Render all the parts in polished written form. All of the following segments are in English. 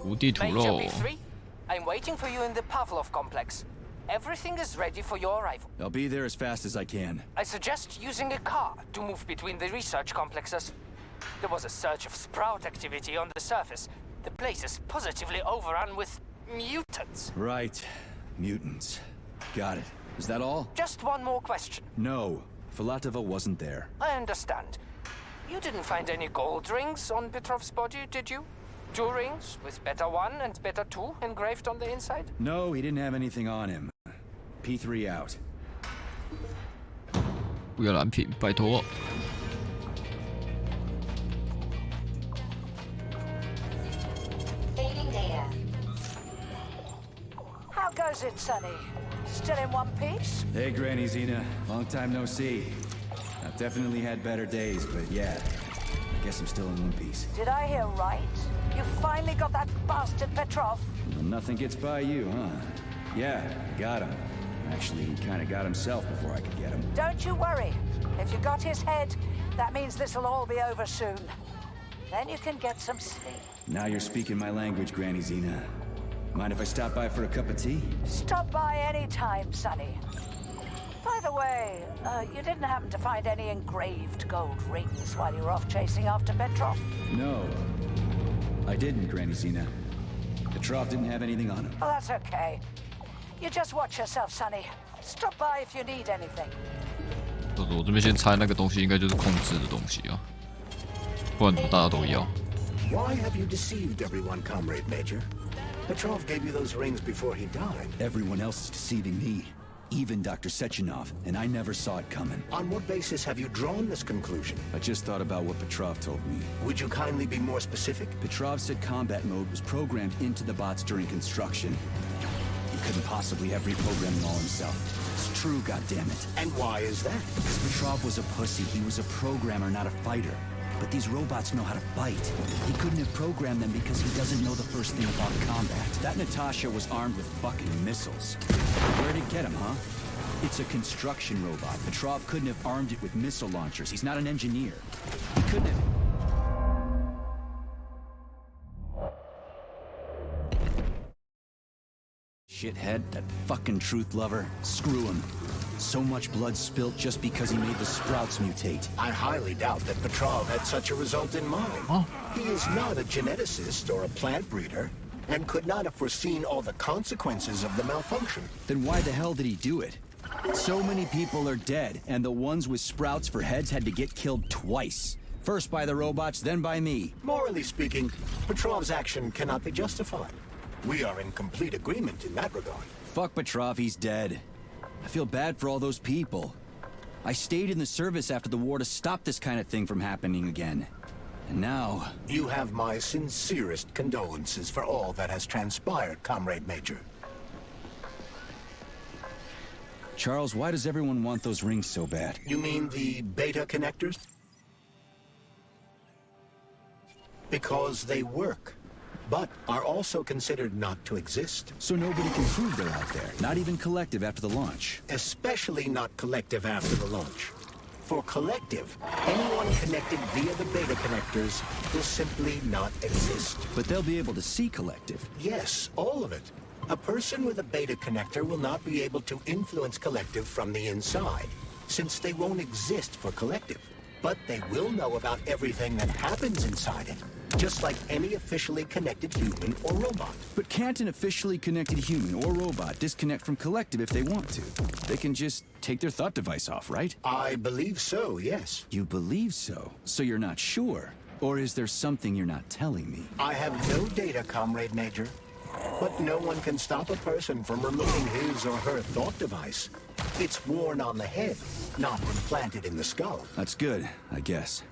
无地土肉。 Major B3, I'm waiting for you in the Pavlov complex. Everything is ready for your arrival. I'll be there as fast as I can. I suggest using a car to move between the research complexes. There was a surge of sprout activity on the surface. The place is positively overrun with mutants. Right. Mutants. Got it. Is that all? Just one more question. No. Filatova wasn't there. I understand. You didn't find any gold rings on Petrov's body, did you? 2 rings with Beta 1 and Beta 2 engraved on the inside? No, he didn't have anything on him. P3 out. 不要蓝屏，拜托。 How goes it, Sonny? Still in one piece? Hey, Granny Xena. Long time no see. I've definitely had better days, but yeah. I guess I'm still in one piece. Did I hear right? You finally got that bastard Petrov? Well, nothing gets by you, huh? Yeah, I got him. Actually, he kind of got himself before I could get him. Don't you worry. If you got his head, that means this'll all be over soon. Then you can get some sleep. Now you're speaking my language, Granny Xena. Mind if I stop by for a cup of tea? Stop by any time, Sonny. By the way, you didn't happen to find any engraved gold rings while you were off chasing after Petrov? No. I didn't, Granny Xena. Petrov didn't have anything on him. Oh, that's okay. You just watch yourself, Sonny. Stop by if you need anything. 我这边先猜那个东西应该就是控制的东西啊，不然怎么大家都要？ Why have you deceived everyone, Comrade Major? Petrov gave you those rings before he died. Everyone else is deceiving me. Even Dr. Sechenov, and I never saw it coming. On what basis have you drawn this conclusion? I just thought about what Petrov told me. Would you kindly be more specific? Petrov said combat mode was programmed into the bots during construction. He couldn't possibly have reprogrammed all himself. It's true, goddammit. And why is that? Because Petrov was a pussy. He was a programmer, not a fighter. But these robots know how to fight. He couldn't have programmed them because he doesn't know the first thing about combat. That Natasha was armed with fucking missiles. Where'd it get him, huh? It's a construction robot. Petrov couldn't have armed it with missile launchers. He's not an engineer. He couldn't have... Shithead, that fucking truth lover. Screw him. So much blood spilt just because he made the sprouts mutate. I highly doubt that Petrov had such a result in mind. Oh. He is not a geneticist or a plant breeder, and could not have foreseen all the consequences of the malfunction. Then why the hell did he do it? So many people are dead, and the ones with sprouts for heads had to get killed twice. First by the robots, then by me. Morally speaking, Petrov's action cannot be justified. We are in complete agreement in that regard. Fuck Petrov, he's dead. I feel bad for all those people. I stayed in the service after the war to stop this kind of thing from happening again. And now... You have my sincerest condolences for all that has transpired, Comrade Major. Charles, why does everyone want those rings so bad? You mean the beta connectors? Because they work, but are also considered not to exist. So nobody can prove they're out there, not even Collective after the launch. Especially not Collective after the launch. For Collective, anyone connected via the beta connectors will simply not exist. But they'll be able to see Collective. Yes, all of it. A person with a beta connector will not be able to influence Collective from the inside, since they won't exist for Collective. But they will know about everything that happens inside it, just like any officially connected human or robot. But can't an officially connected human or robot disconnect from Collective if they want to? They can just take their thought device off, right? I believe so, yes. You believe so? So you're not sure? Or is there something you're not telling me? I have no data, Comrade Major. But no one can stop a person from removing his or her thought device. It's worn on the head, not implanted in the skull. That's good, I guess.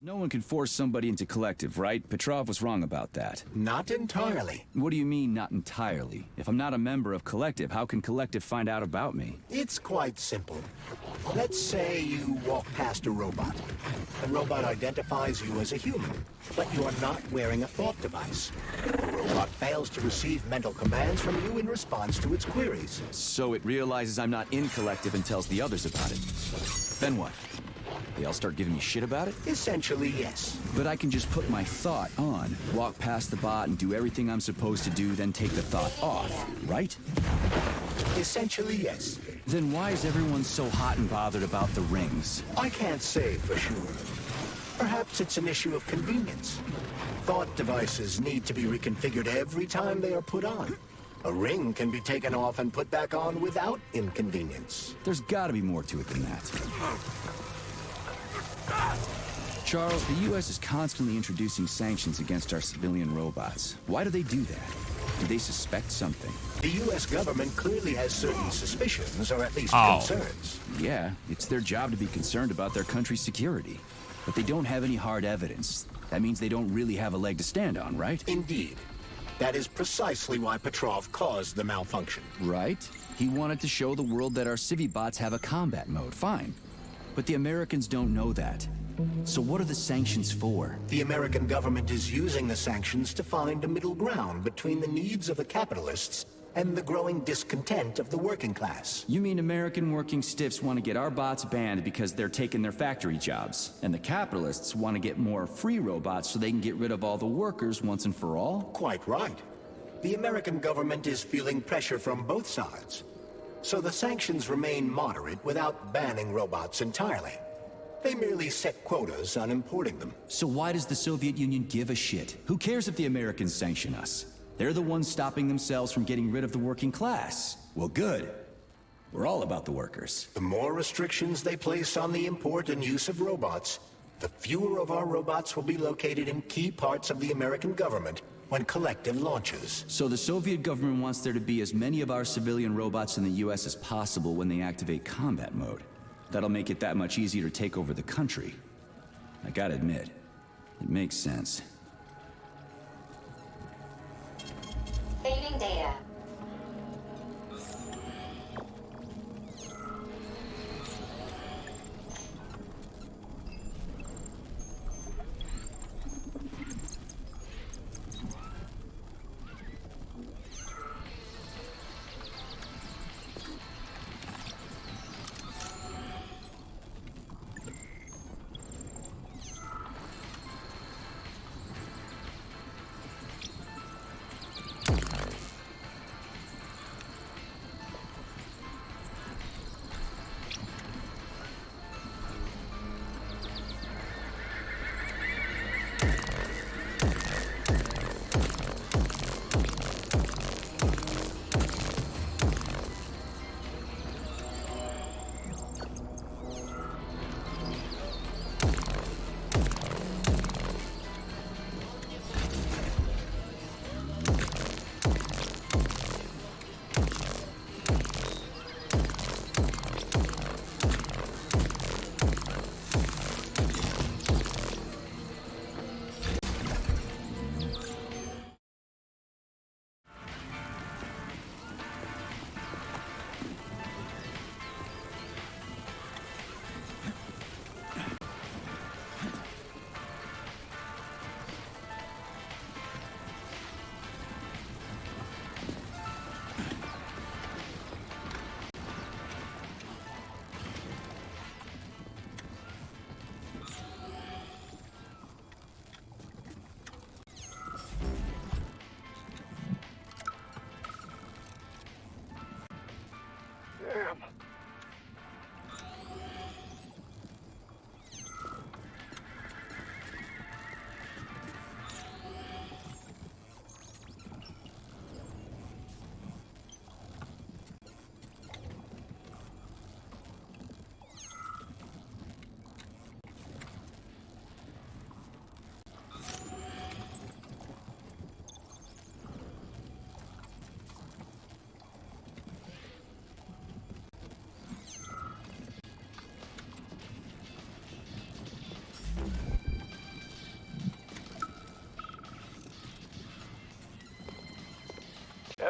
No one can force somebody into collective, right? Petrov was wrong about that. Not entirely. What do you mean, not entirely? If I'm not a member of collective, how can collective find out about me? It's quite simple. Let's say you walk past a robot. The robot identifies you as a human, but you are not wearing a thought device. The robot fails to receive mental commands from you in response to its queries. So it realizes I'm not in collective and tells the others about it. Then what? They all start giving me shit about it? Essentially, yes. But I can just put my thought on, walk past the bot and do everything I'm supposed to do, then take the thought off, right? Essentially, yes. Then why is everyone so hot and bothered about the rings? I can't say for sure. Perhaps it's an issue of convenience. Thought devices need to be reconfigured every time they are put on. A ring can be taken off and put back on without inconvenience. There's gotta be more to it than that. Charles, the U.S. is constantly introducing sanctions against our civilian robots. Why do they do that? Do they suspect something? The U.S. government clearly has certain suspicions, or at least concerns. Yeah, it's their job to be concerned about their country's security. But they don't have any hard evidence. That means they don't really have a leg to stand on, right? Indeed. That is precisely why Petrov caused the malfunction. Right? He wanted to show the world that our Civi-bots have a combat mode, fine. But the Americans don't know that. So what are the sanctions for? The American government is using the sanctions to find a middle ground between the needs of the capitalists and the growing discontent of the working class. You mean American working stiffs want to get our bots banned because they're taking their factory jobs, and the capitalists want to get more free robots so they can get rid of all the workers once and for all? Quite right. The American government is feeling pressure from both sides. So the sanctions remain moderate without banning robots entirely. They merely set quotas on importing them. So why does the Soviet Union give a shit? Who cares if the Americans sanction us? They're the ones stopping themselves from getting rid of the working class. Well, good. We're all about the workers. The more restrictions they place on the import and use of robots, the fewer of our robots will be located in key parts of the American government when Collective launches. So the Soviet government wants there to be as many of our civilian robots in the US as possible when they activate combat mode. That'll make it that much easier to take over the country. I gotta admit, it makes sense. Saving data.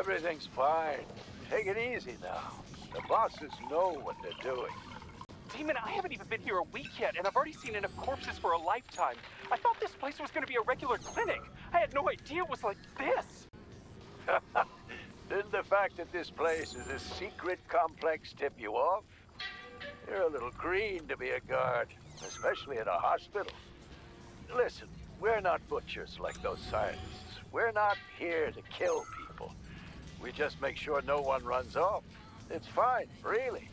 Everything's fine. Take it easy now. The bosses know what they're doing. Demon, I haven't even been here a week yet, and I've already seen enough corpses for a lifetime. I thought this place was going to be a regular clinic. I had no idea it was like this. Didn't the fact that this place is a secret complex tip you off? You're a little green to be a guard, especially at a hospital. Listen, we're not butchers like those scientists. We're not here to kill people. We just make sure no one runs off. It's fine, really.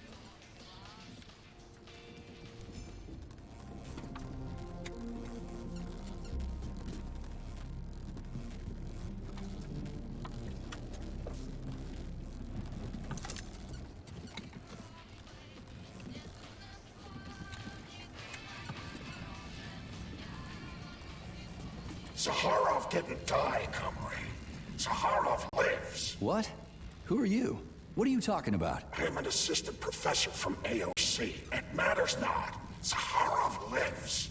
Zaharov didn't die, comrade. Zaharov lives. What? Who are you? What are you talking about? I'm an assistant professor from AOC. It matters not. Zaharov lives.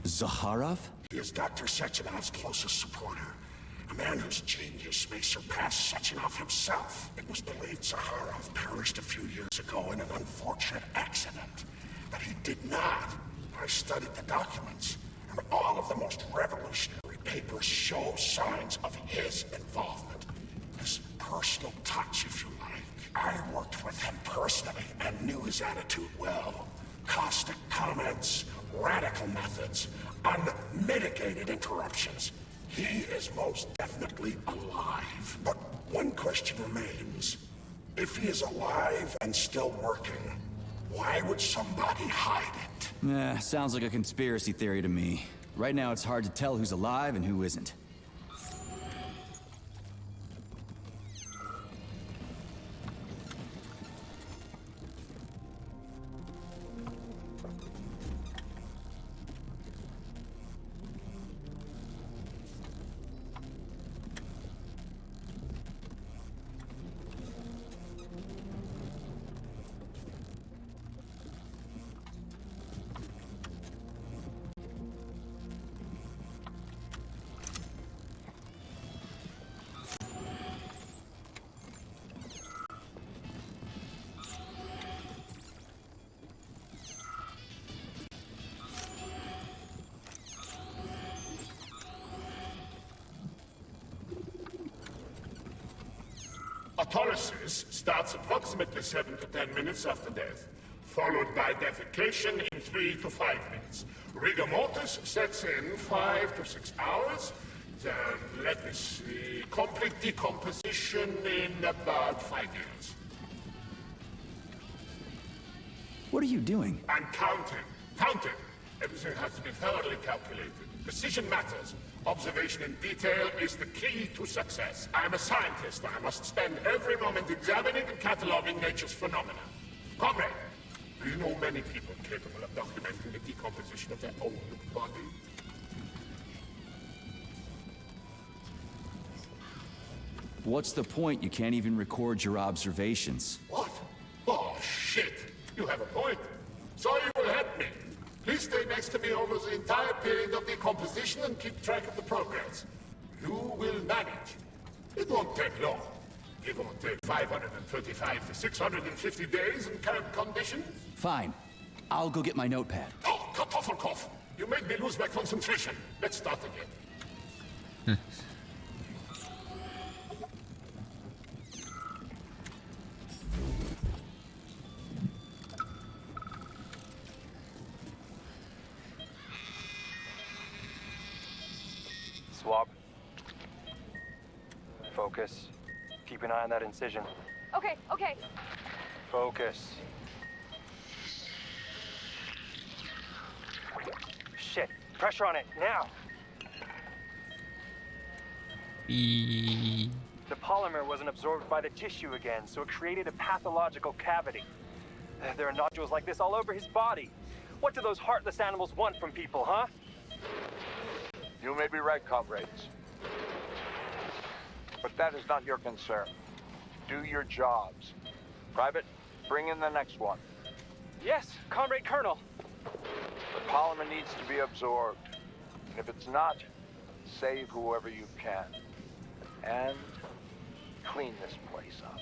Zaharov? He is Dr. Sechenov's closest supporter. A man whose genius may surpass Sechenov himself. It was believed Zaharov perished a few years ago in an unfortunate accident. But he did not. I studied the documents, and all of the most revolutionary papers show signs of his involvement. His personal touch, if you like. I worked with him personally and knew his attitude well. Caustic comments, radical methods, unmitigated interruptions. He is most definitely alive. But one question remains. If he is alive and still working, why would somebody hide it? Sounds like a conspiracy theory to me. Right now it's hard to tell who's alive and who isn't. Autolysis starts approximately 7 to 10 minutes after death, followed by defecation in 3 to 5 minutes. Rigor mortis sets in 5 to 6 hours. Then, let me see, complete decomposition in about 5 years. What are you doing? I'm counting. Counting. Everything has to be thoroughly calculated. Precision matters. Observation in detail is the key to success. I'm a scientist. I must spend every moment examining and cataloging nature's phenomena. Comrade, do you know many people capable of documenting the decomposition of their own body? What's the point? You can't even record your observations. What? Oh, shit. You have a point. So you will help me. Please stay next to me over the entire period of decomposition and keep track of the progress. You will manage. It won't take long. Give or take 535 to 650 days in current conditions. Fine. I'll go get my notepad. Oh, Kartoffelkopf! You made me lose my concentration. Let's start again. Swab. Focus. Keep an eye on that incision. Okay, okay. Focus. Shit. Pressure on it, now. E The polymer wasn't absorbed by the tissue again, so it created a pathological cavity. There are nodules like this all over his body. What do those heartless animals want from people, huh? You may be right, comrades. But that is not your concern. Do your jobs. Private, bring in the next one. Yes, Comrade Colonel. The polymer needs to be absorbed. And if it's not, save whoever you can, and clean this place up.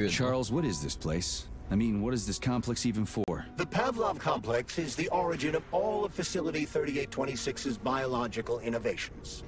Charles, what is this place? I mean, what is this complex even for? The Pavlov complex is the origin of all of Facility 3826's biological innovations.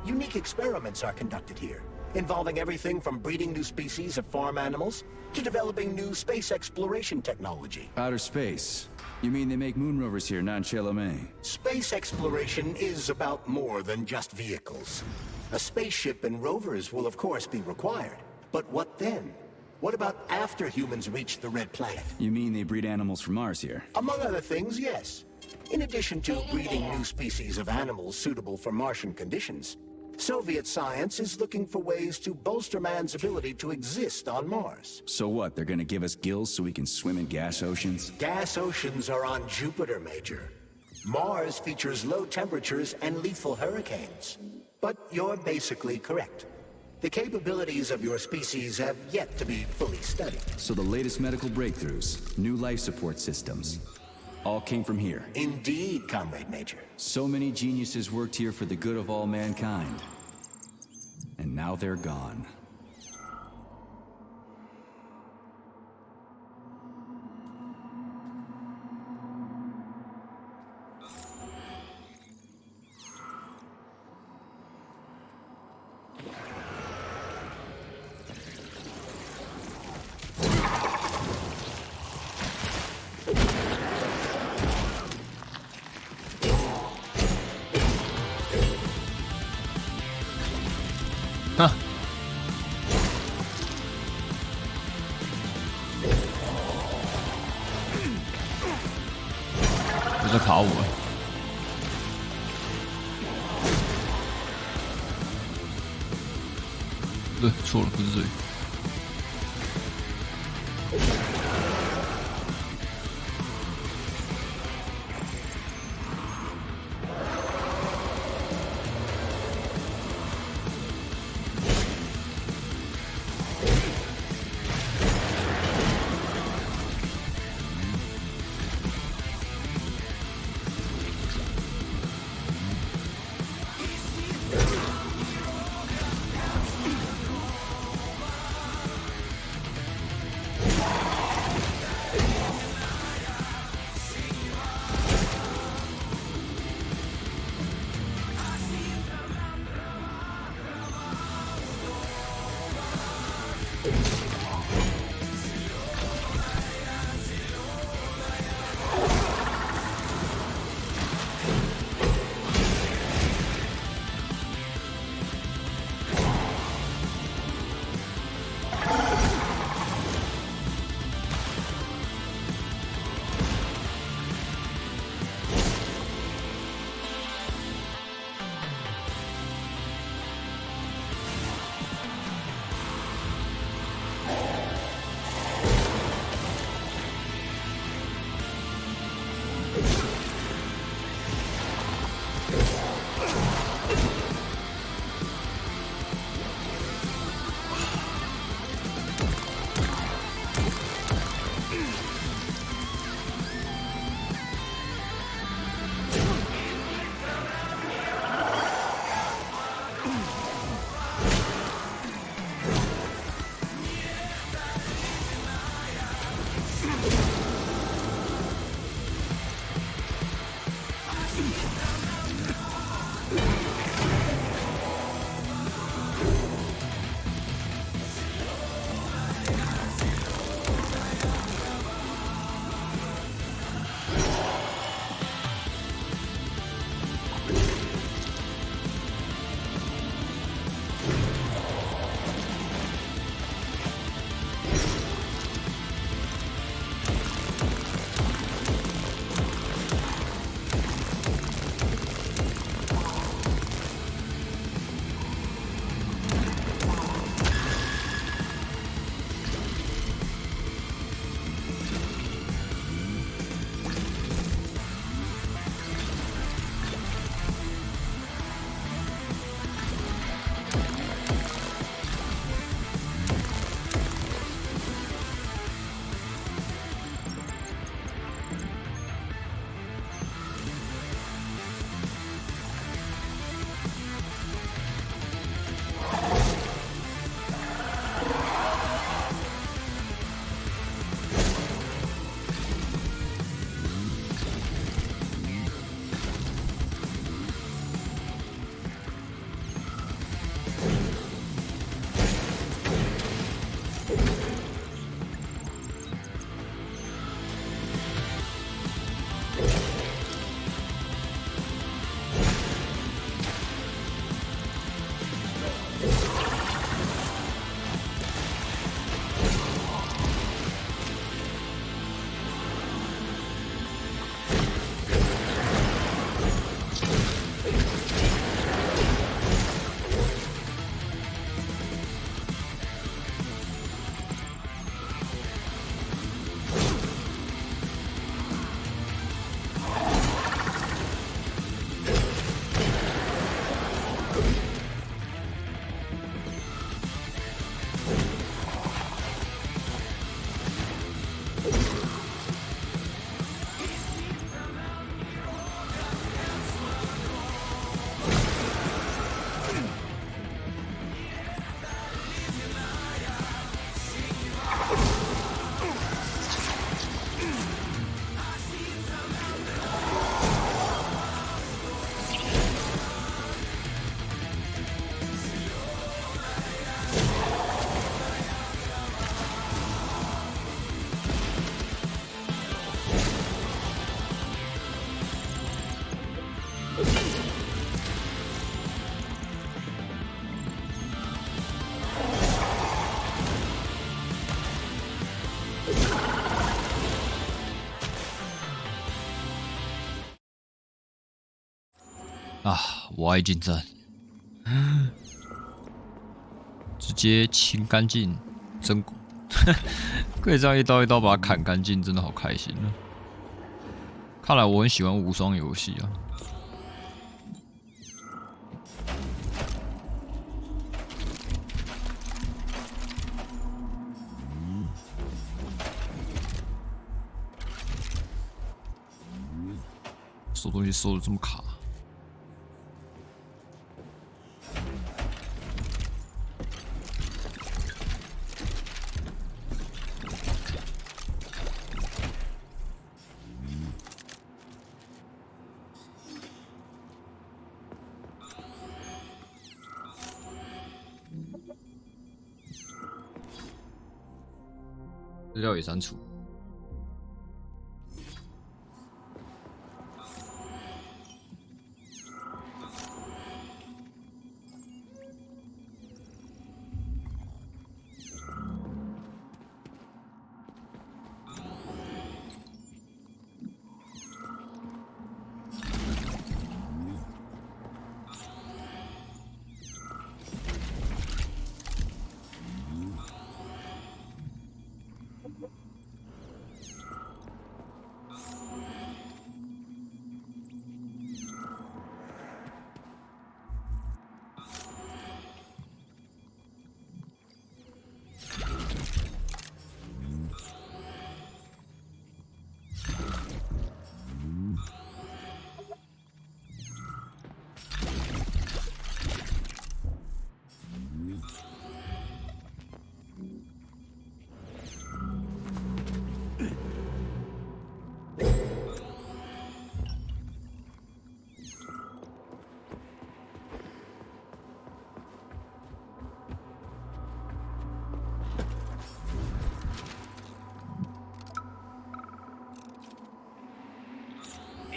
Unique experiments are conducted here, involving everything from breeding new species of farm animals to developing new space exploration technology. Outer space? You mean they make moon rovers here, not in Chelomey? Space exploration is about more than just vehicles. A spaceship and rovers will of course be required. But what then? What about after humans reach the Red Planet? You mean they breed animals from Mars here? Among other things, yes. In addition to breeding new species of animals suitable for Martian conditions, Soviet science is looking for ways to bolster man's ability to exist on Mars. So what, they're gonna give us gills so we can swim in gas oceans? Gas oceans are on Jupiter, Major. Mars features low temperatures and lethal hurricanes. But you're basically correct. The capabilities of your species have yet to be fully studied. So the latest medical breakthroughs, new life support systems, all came from here. Indeed, Comrade Major. So many geniuses worked here for the good of all mankind. And now they're gone.不是卡我，不对，错了，不是这里。啊，我爱近战，直接清干净，真可以这样一刀一刀把它砍干净，真的好开心啊！看来我很喜欢无双游戏啊。收东西收的这么卡。资料也删除。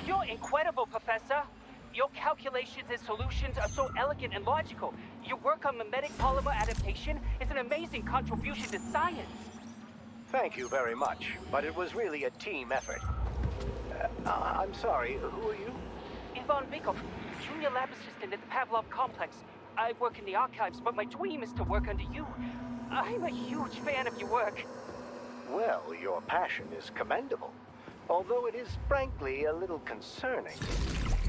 You're incredible, Professor. Your calculations and solutions are so elegant and logical. Your work on mimetic polymer adaptation is an amazing contribution to science. Thank you very much, but it was really a team effort. I'm sorry, who are you? Ivan Bykov, junior lab assistant at the Pavlov complex. I work in the archives, but my dream is to work under you. I'm a huge fan of your work. Well, your passion is commendable, although it is frankly a little concerning.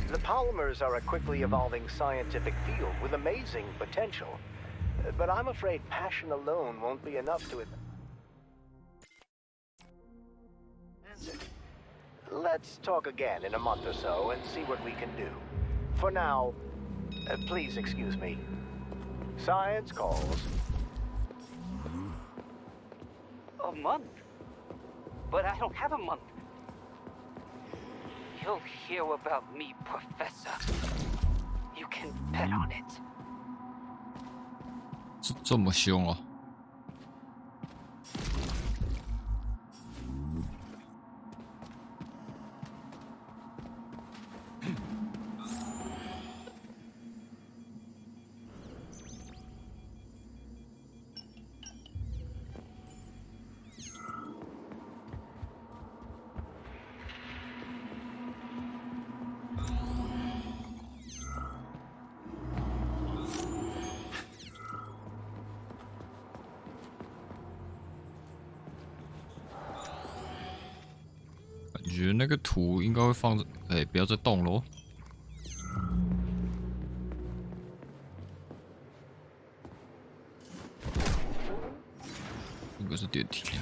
The polymers are a quickly evolving scientific field with amazing potential, but I'm afraid passion alone won't be enough to advance it. Let's talk again in a month or so and see what we can do. For now, please excuse me. Science calls. A month? But I don't have a month. You'll hear about me, Professor. You can bet on it. 这么凶哦！感觉那个图应该会放着，哎，不要再动喽！应该是电梯。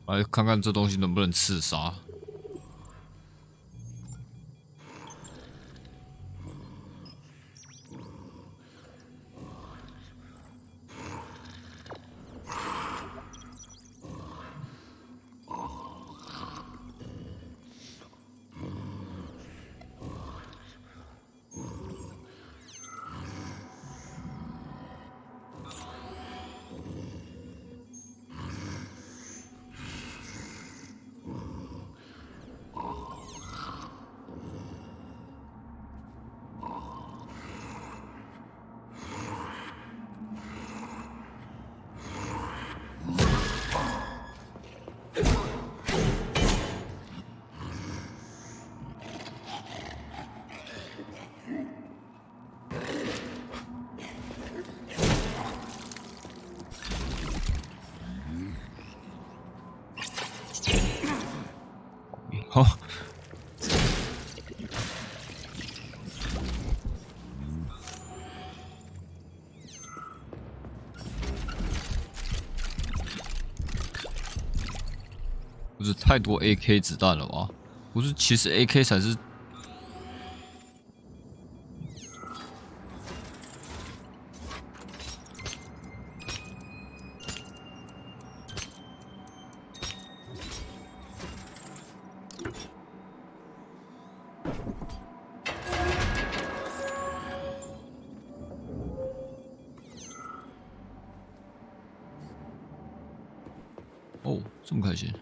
来看看这东西能不能刺杀。好。不是太多 AK 子弹了吧？不是，其实 AK 才是。哦，这么开心。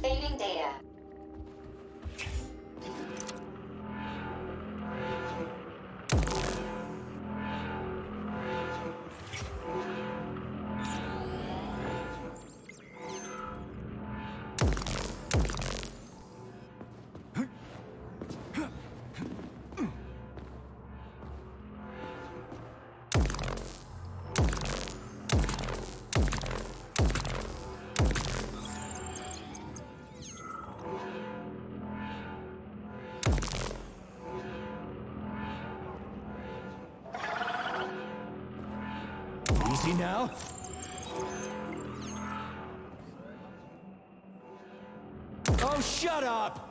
Saving data. Easy now. Oh, shut up!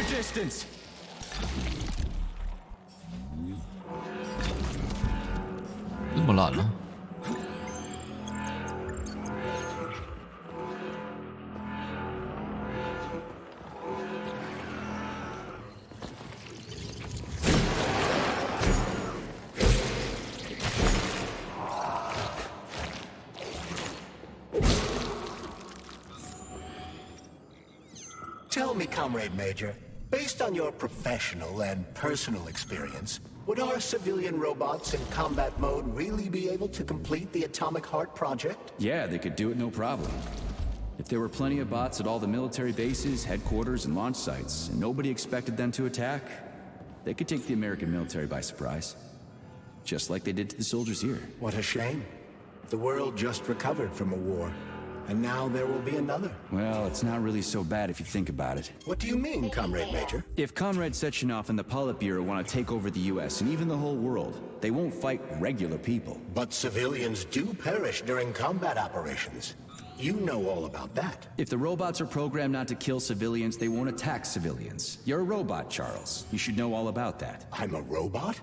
Distance. 这么烂啊！Tell me, Comrade Major, based on your professional and personal experience, would our civilian robots in combat mode really be able to complete the atomicheart project? Yeah, they could do it no problem. If there were plenty of bots at all the military bases, headquarters, and launch sites, and nobody expected them to attack, they could take the American military by surprise. Just like they did to the soldiers here. What a shame. The world just recovered from a war. And now there will be another. Well, it's not really so bad if you think about it. What do you mean, Comrade Major? If Comrade Sechenov and the Politburo want to take over the US and even the whole world, they won't fight regular people. But civilians do perish during combat operations. You know all about that. If the robots are programmed not to kill civilians, they won't attack civilians. You're a robot, Charles. You should know all about that. I'm a robot?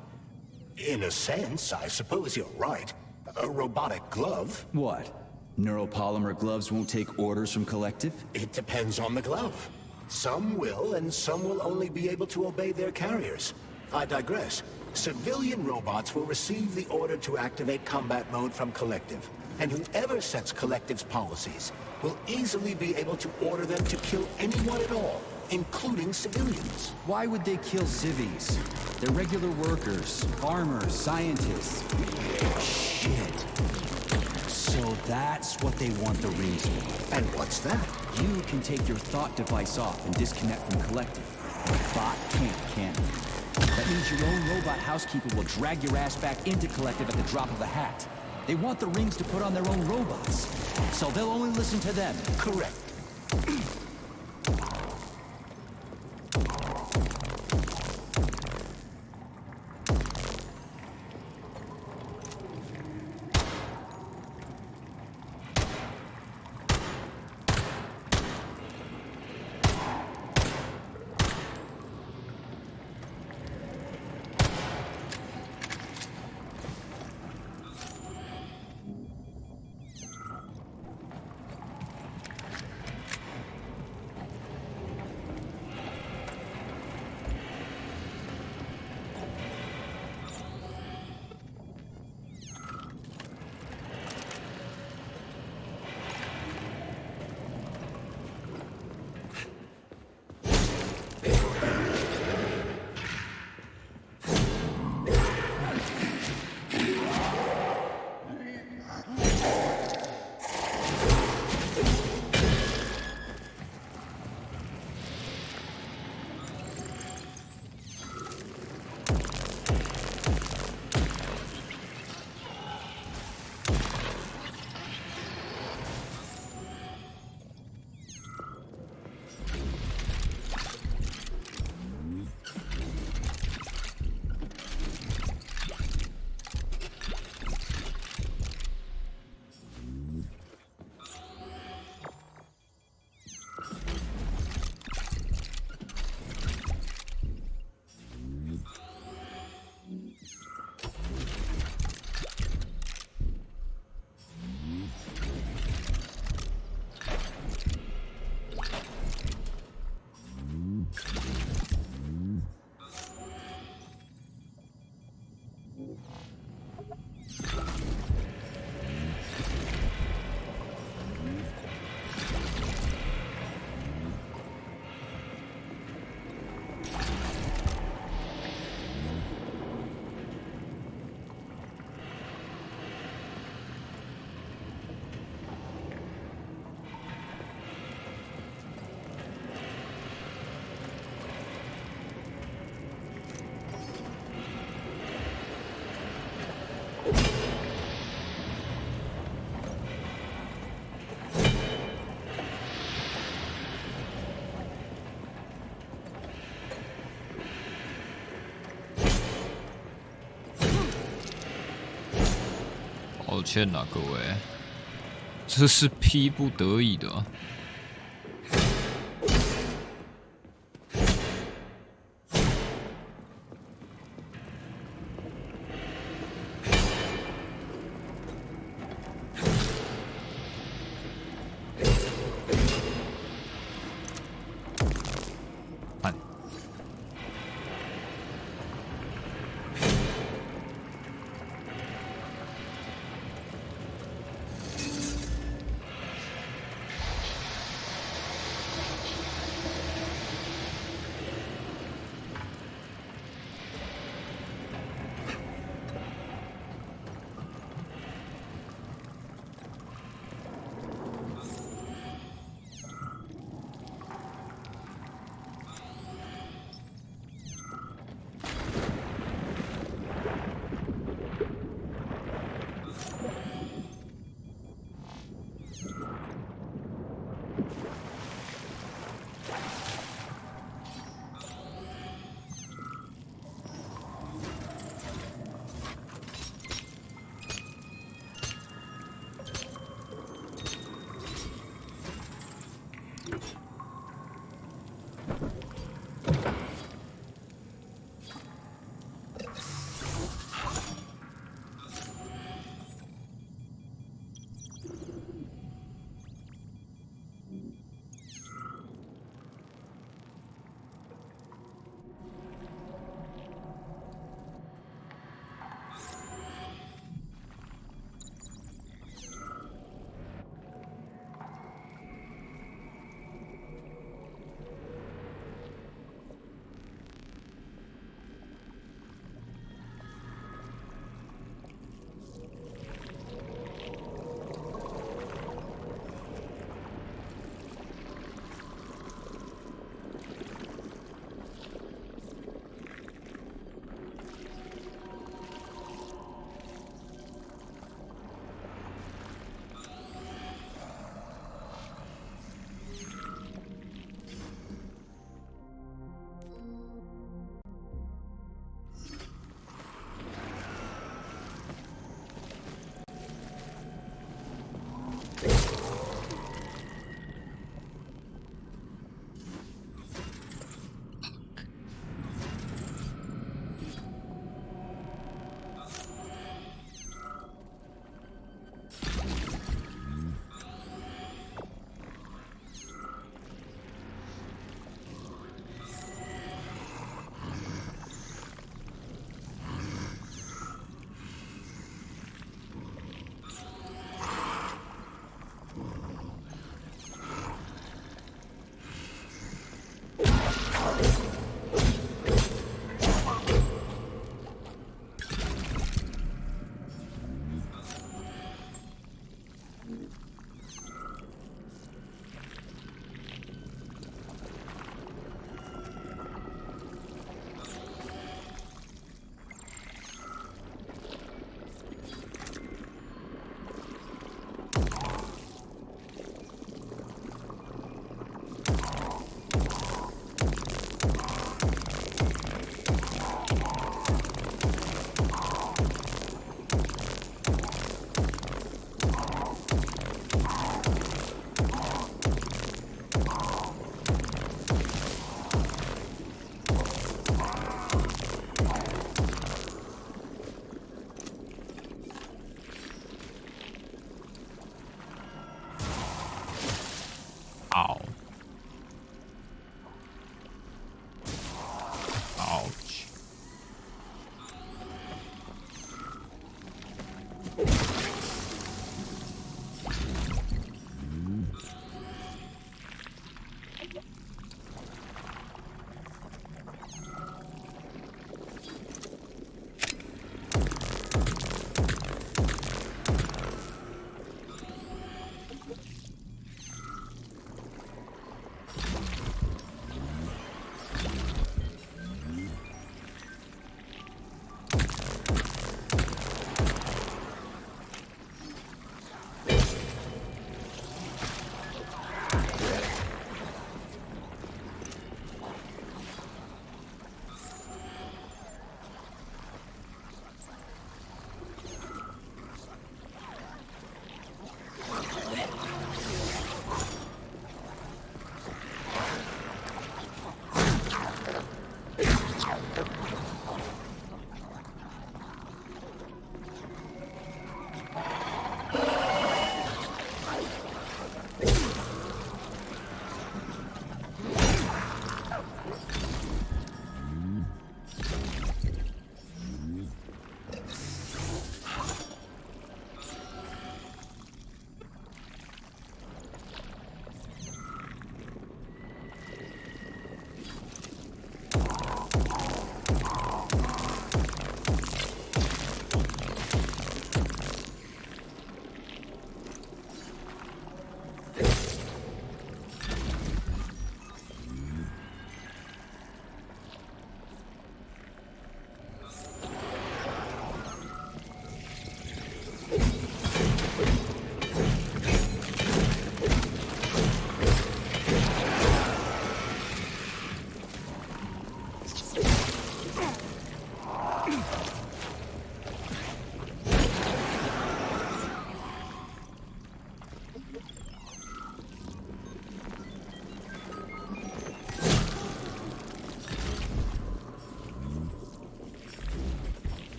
In a sense, I suppose you're right. A robotic glove? What? Neuropolymer gloves won't take orders from Collective? It depends on the glove. Some will, and some will only be able to obey their carriers. I digress. Civilian robots will receive the order to activate combat mode from Collective. And whoever sets Collective's policies will easily be able to order them to kill anyone at all, including civilians. Why would they kill civvies? They're regular workers, farmers, scientists. Shit. So that's what they want the rings for. And what's that? You can take your thought device off and disconnect from Collective. Bot can't, can you? That means your own robot housekeeper will drag your ass back into Collective at the drop of a hat. They want the rings to put on their own robots, so they'll only listen to them. Correct.抱歉啦，各位，这是逼不得已的。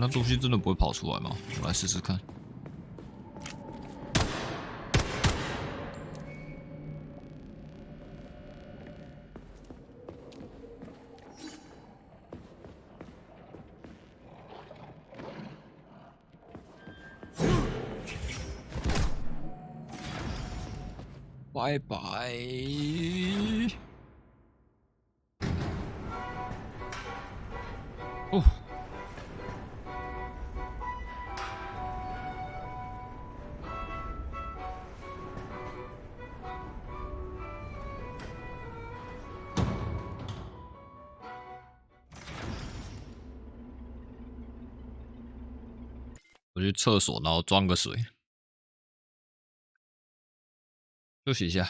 那东西真的不会跑出来吗？我来试试看。拜拜。哦。我去厕所，然后装个水，休息一下。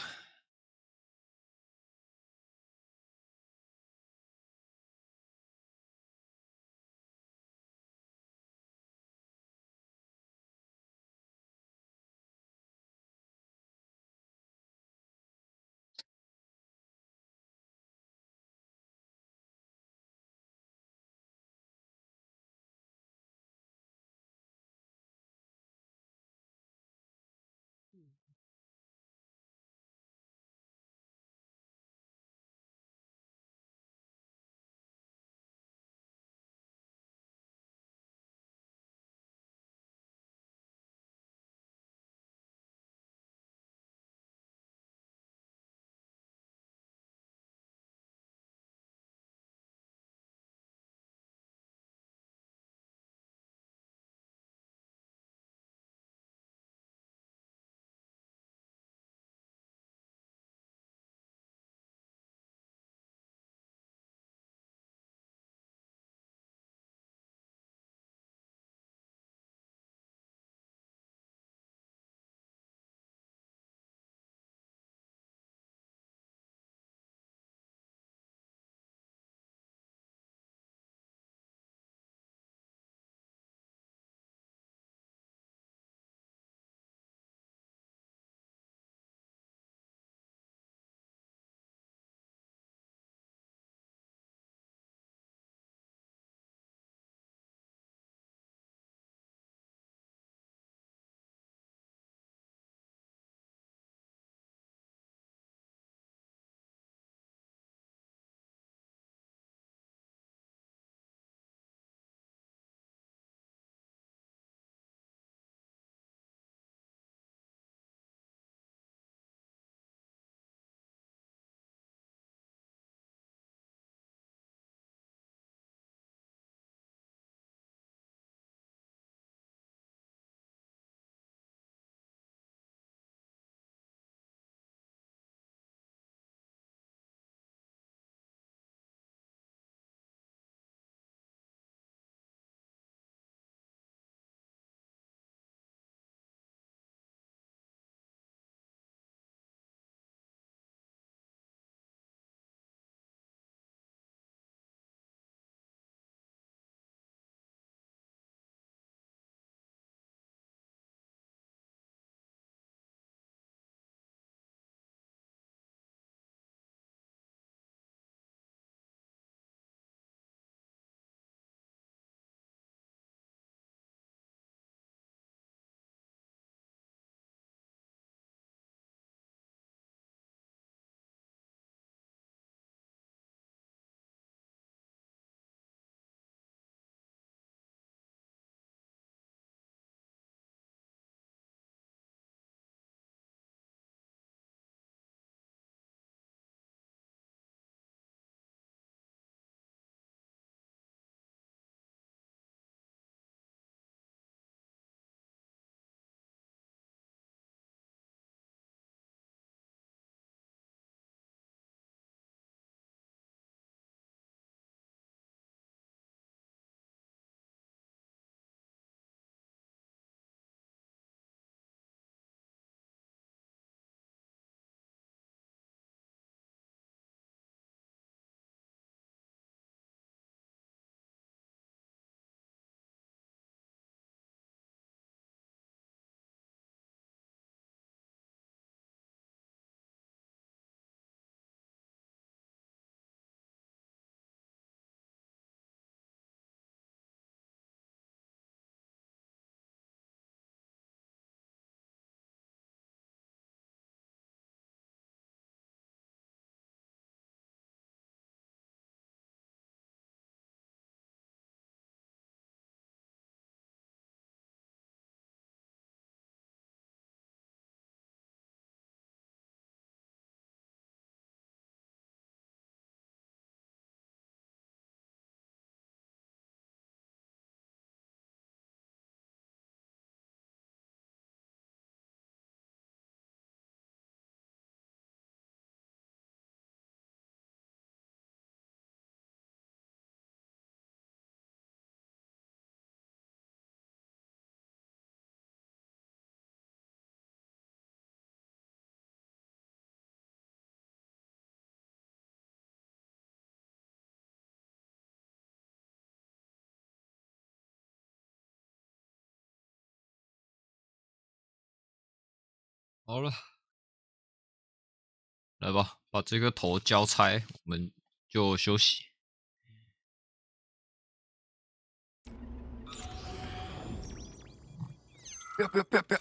好了，来吧，把这个头交差，我们就休息。不要不要不要不要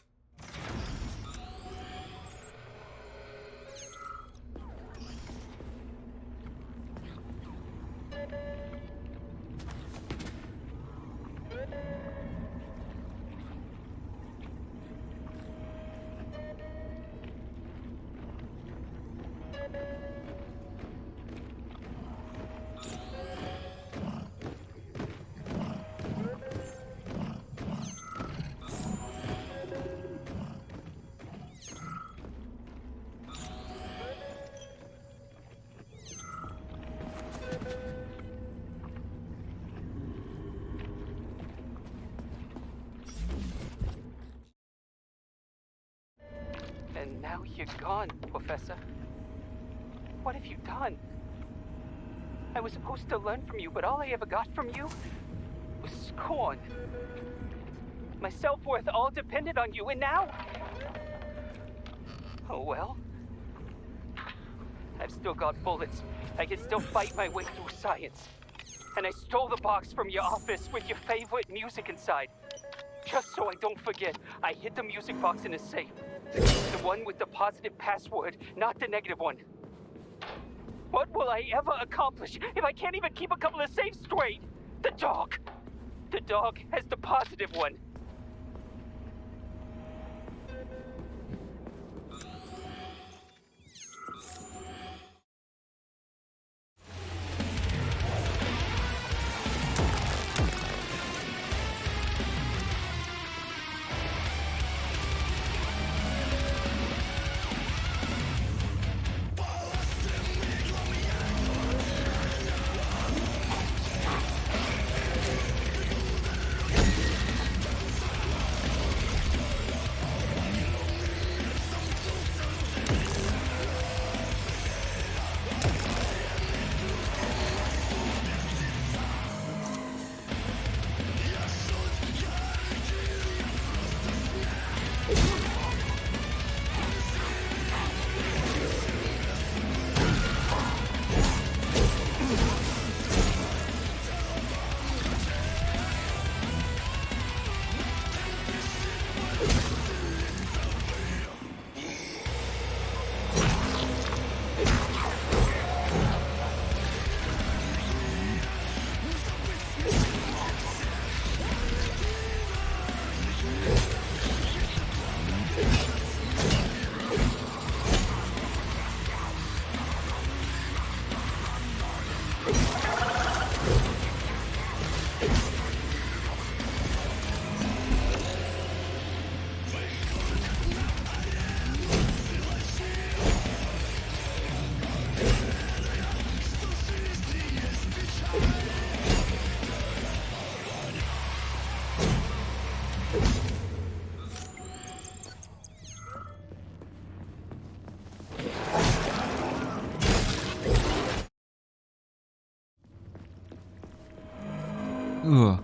！And now you're gone, Professor. What have you done? I was supposed to learn from you, but all I ever got from you was scorn. My self-worth all depended on you, and now... Oh well. I've still got bullets. I can still fight my way through science. And I stole the box from your office with your favorite music inside. Just so I don't forget, I hid the music box in a safe. The one with the positive password, not the negative one. What will I ever accomplish if I can't even keep a couple of safes straight? The dog! The dog has the positive one.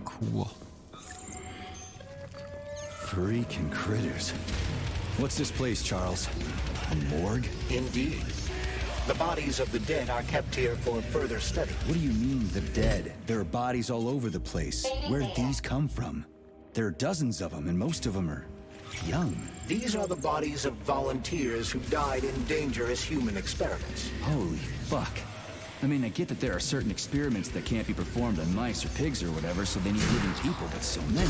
Cool. Freaking critters. What's this place, Charles? A morgue? Indeed. The bodies of the dead are kept here for further study. What do you mean, the dead? There are bodies all over the place. Where'd these come from? There are dozens of them, and most of them are young. These are the bodies of volunteers who died in dangerous human experiments. Holy fuck. I mean, I get that there are certain experiments that can't be performed on mice or pigs or whatever, so they need living people, but so many.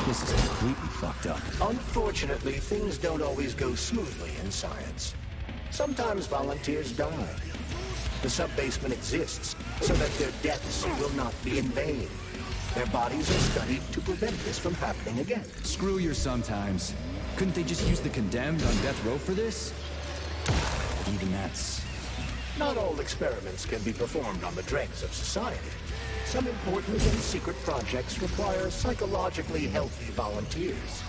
This is completely fucked up. Unfortunately, things don't always go smoothly in science. Sometimes volunteers die. The sub-basement exists so that their deaths will not be in vain. Their bodies are studied to prevent this from happening again. Screw your sometimes. Couldn't they just use the condemned on death row for this? Even that's... Not all experiments can be performed on the dregs of society. Some important and secret projects require psychologically healthy volunteers.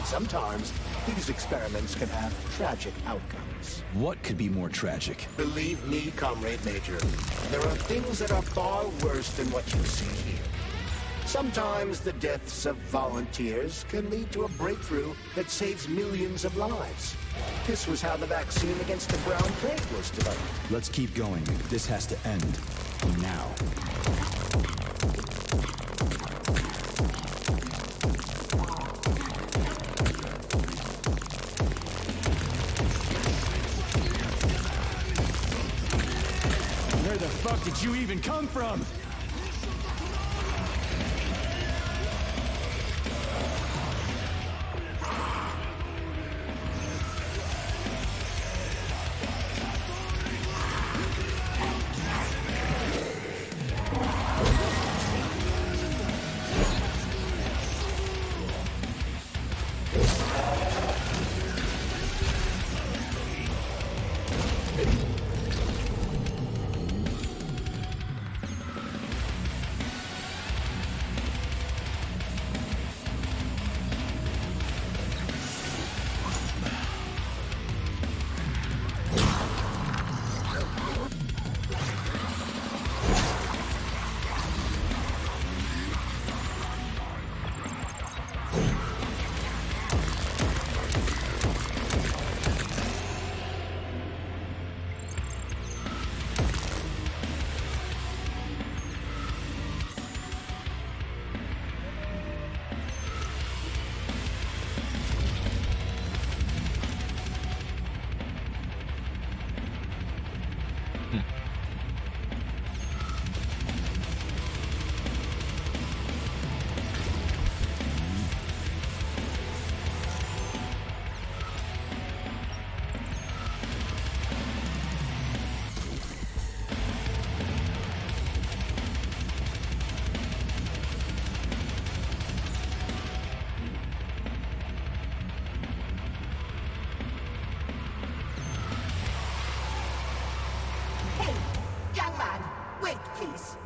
Sometimes, these experiments can have tragic outcomes. What could be more tragic? Believe me, Comrade Major, there are things that are far worse than what you see here. Sometimes the deaths of volunteers can lead to a breakthrough that saves millions of lives. This was how the vaccine against the brown plague was developed. Let's keep going. This has to end. Now. Where the fuck did you even come from?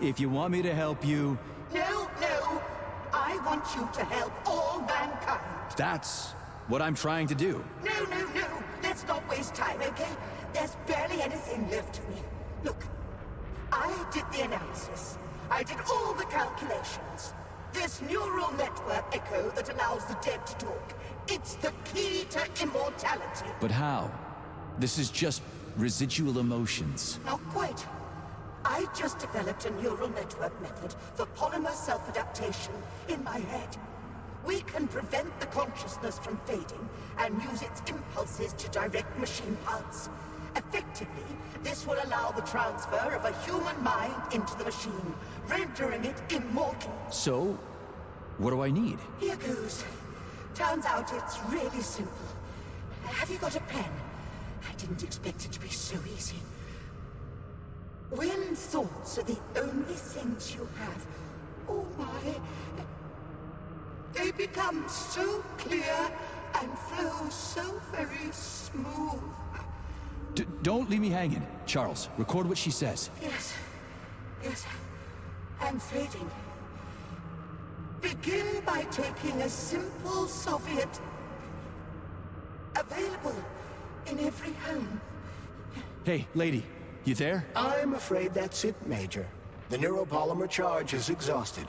If you want me to help you... No, no. I want you to help all mankind. That's what I'm trying to do. No, no, no. Let's not waste time, okay? There's barely anything left of me. Look, I did the analysis. I did all the calculations. This neural network echo that allows the dead to talk. It's the key to immortality. But how? This is just residual emotions. Not quite. I just developed a neural network method for polymer self-adaptation in my head. We can prevent the consciousness from fading and use its impulses to direct machine parts. Effectively, this will allow the transfer of a human mind into the machine, rendering it immortal. So, what do I need? Here goes. Turns out it's really simple. Have you got a pen? I didn't expect it to be so easy. When thoughts are the only things you have, oh my, they become so clear and flow so very smooth. Don't leave me hanging. Charles, record what she says. Yes, yes, I'm fading. Begin by taking a simple Soviet, available in every home. Hey, lady. You there? I'm afraid that's it, Major. The neuropolymer charge is exhausted.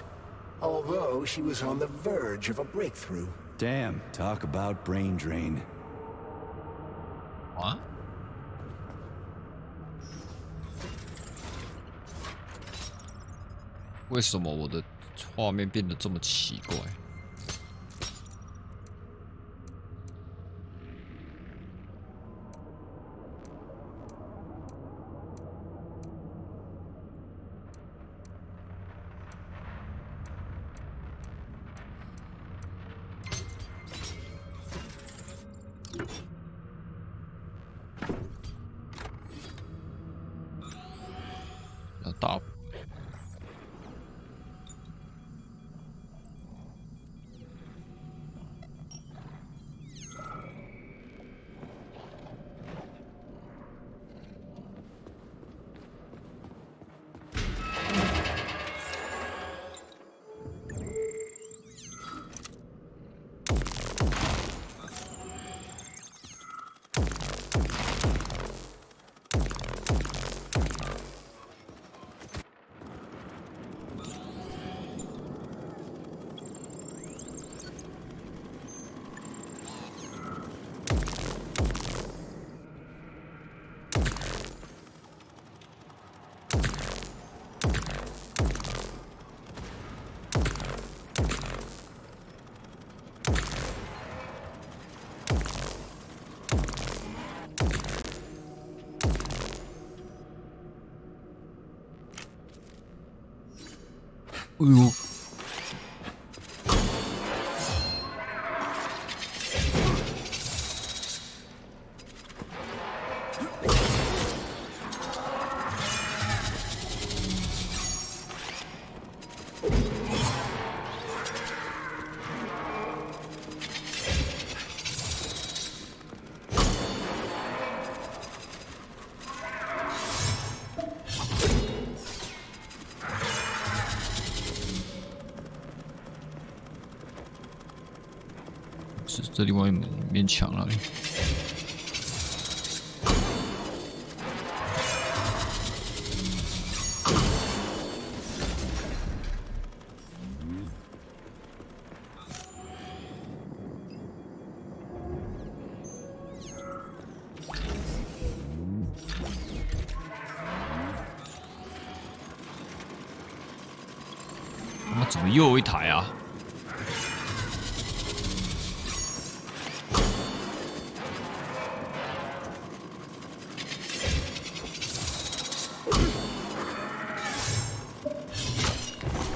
Although she was on the verge of a breakthrough. Damn, talk about brain drain. What? 为什么我的画面变得这么奇怪？要打。呦！是这另外一面墙那里。他妈怎么又有一台啊？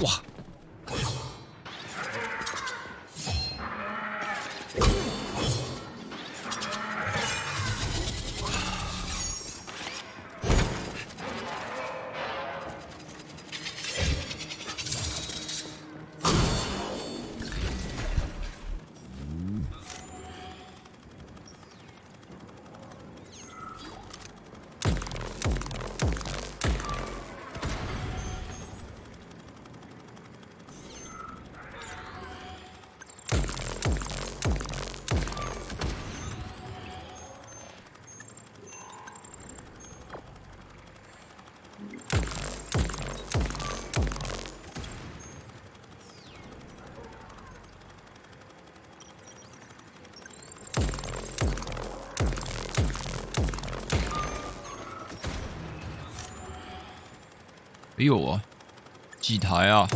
哇！哎呦啊，几台啊？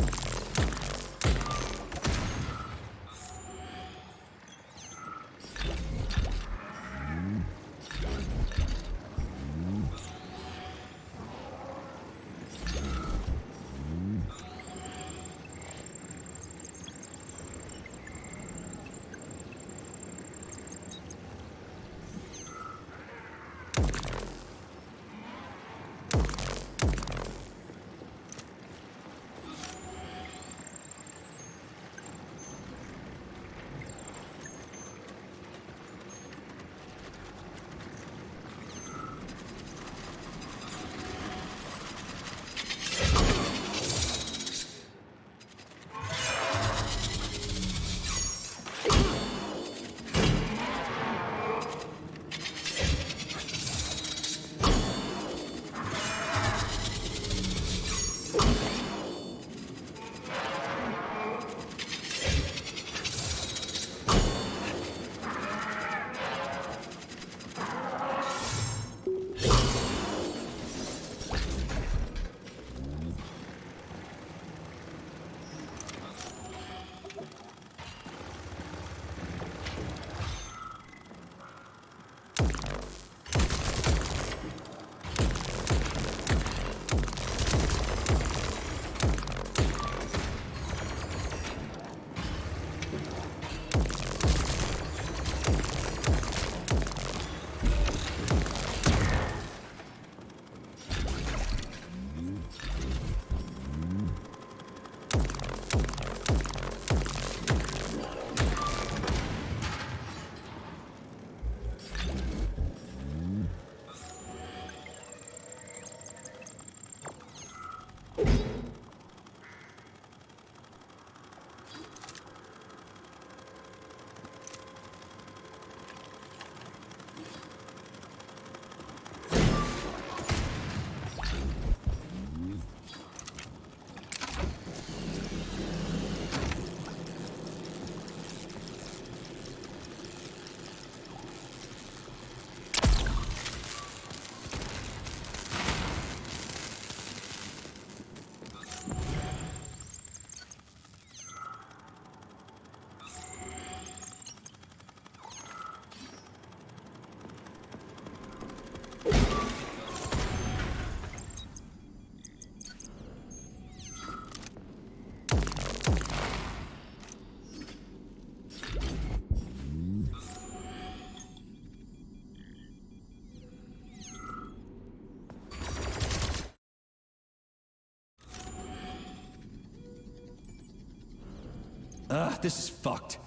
This is fucked.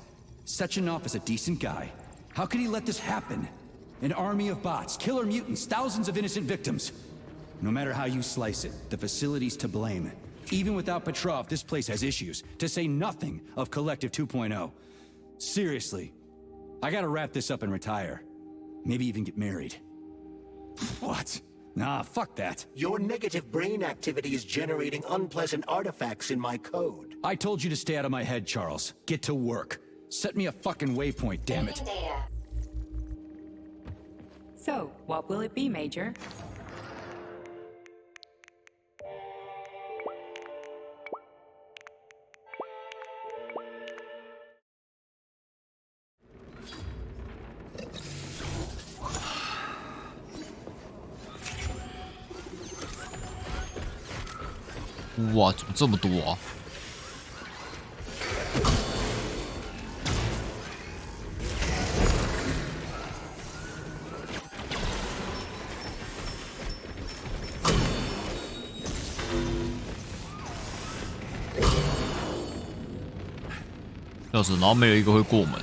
Sechenov is a decent guy. How could he let this happen? An army of bots, killer mutants, thousands of innocent victims. No matter how you slice it, the facility's to blame. Even without Petrov, this place has issues, to say nothing of Collective 2.0. Seriously, I gotta wrap this up and retire. Maybe even get married. What? Nah, fuck that. Your negative brain activity is generating unpleasant artifacts in my code. I told you to stay out of my head, Charles. Get to work. Set me a fucking waypoint, damn it. Data. So, what will it be, Major?哇，怎么这么多啊？要是，然后没有一个会过门。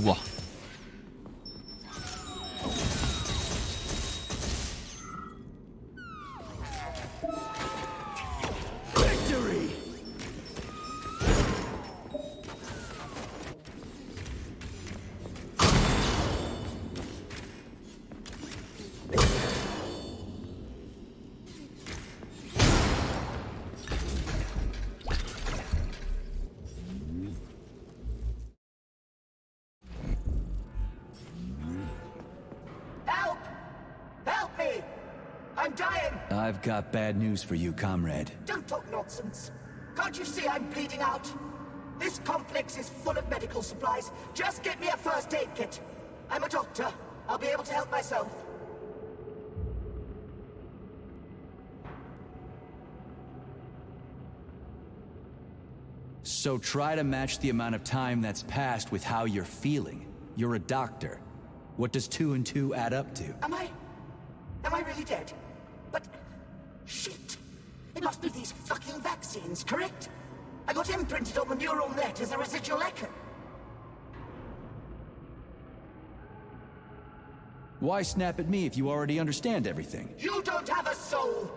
哇！ I've got bad news for you, comrade. Don't talk nonsense. Can't you see I'm bleeding out? This complex is full of medical supplies. Just get me a first aid kit. I'm a doctor. I'll be able to help myself. So try to match the amount of time that's passed with how you're feeling. You're a doctor. What does 2 and 2 add up to? Am I really dead? But... shit. It must be these fucking vaccines, correct? I got imprinted on the neural net as a residual echo. Why snap at me if you already understand everything? You don't have a soul!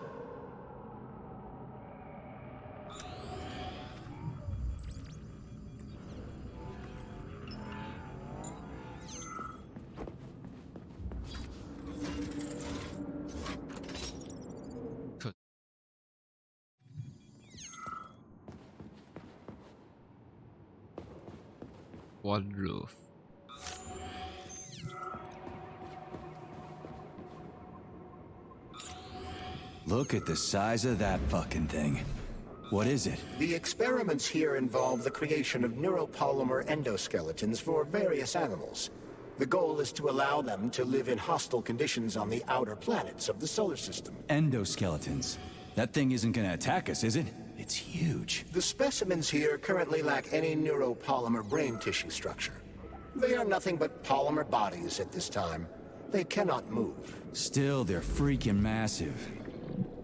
What the Look at the size of that fucking thing. What is it? The experiments here involve the creation of neuropolymer endoskeletons for various animals. The goal is to allow them to live in hostile conditions on the outer planets of the solar system. Endoskeletons. That thing isn't gonna attack us, is it? It's huge. The specimens here currently lack any neuropolymer brain tissue structure. They are nothing but polymer bodies at this time. They cannot move. Still, they're freaking massive.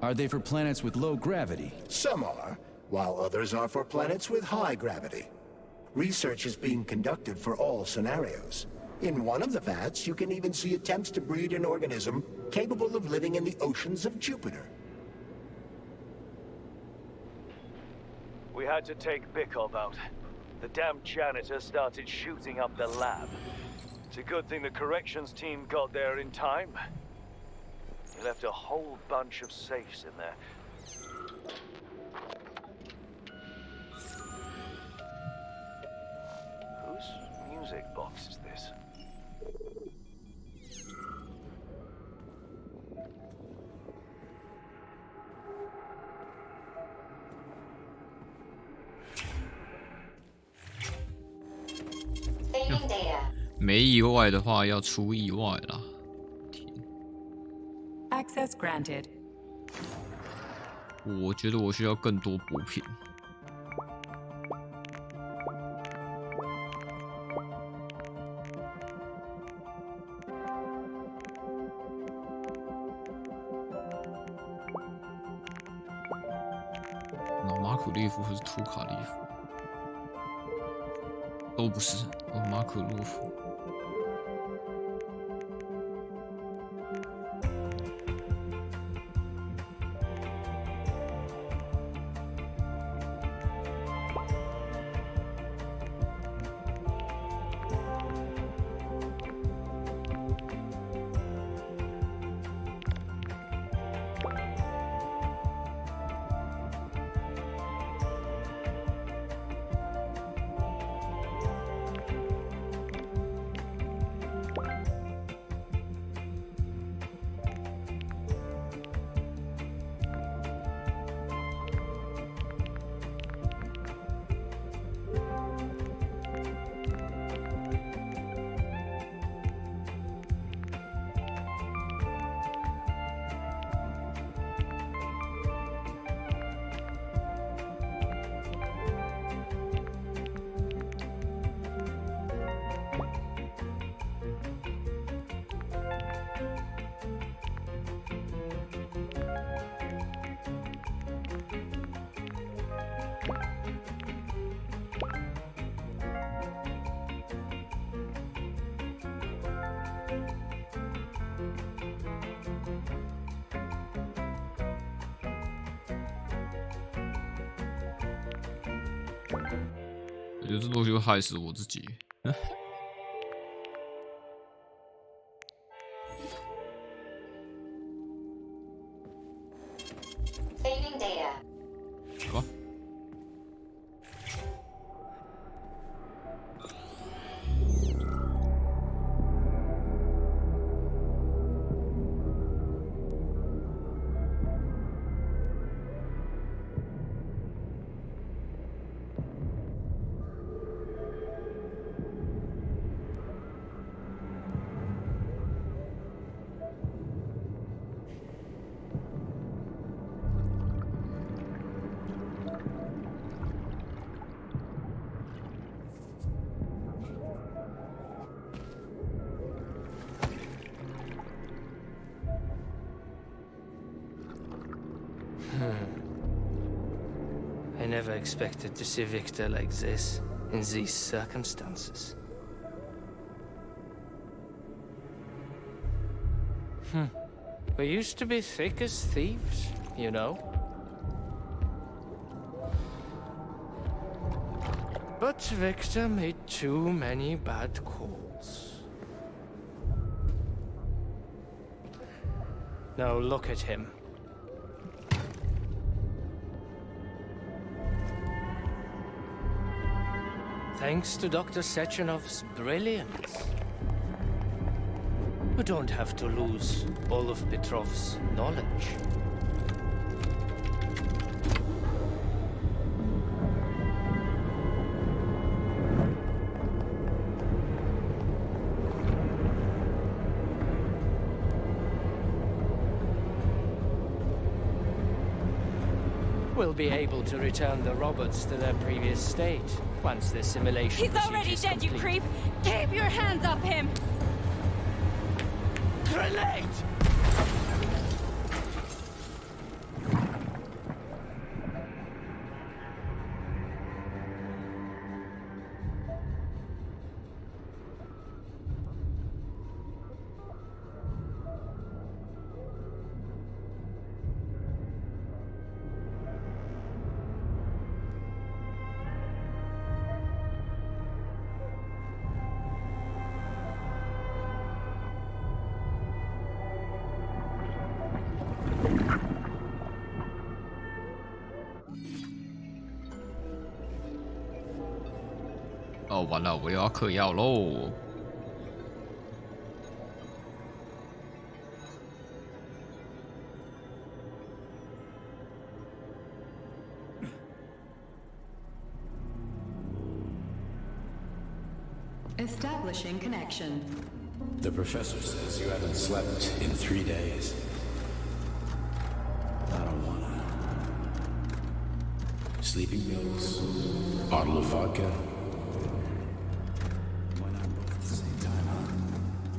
Are they for planets with low gravity? Some are, while others are for planets with high gravity. Research is being conducted for all scenarios. In one of the vats, you can even see attempts to breed an organism capable of living in the oceans of Jupiter. We had to take Bikov out. The damn janitor started shooting up the lab. It's a good thing the corrections team got there in time. He left a whole bunch of safes in there. Whose music box is this? Saving data. 没意外的话要出意外啦。 Access granted. 我觉得我需要更多补品。马可列夫还是图卡利夫？都不是，马可洛夫。 我觉得这东西会害死我自己。Saving data. 好吧。I never expected to see Victor like this, in these circumstances. We used to be thick as thieves, you know? But Victor made too many bad calls. Now look at him. Thanks to Dr. Sechenov's brilliance, we don't have to lose all of Petrov's knowledge. We'll be able to return the robots to their previous state once the simulation. He's already dead, you creep! Keep your hands off him! Grenade!哦，完了，我又要嗑药喽！ Establishing connection. The professor says you haven't slept in 3 days. I don't wanna. Sleeping pills, bottle of vodka. Why not both at the same time, huh?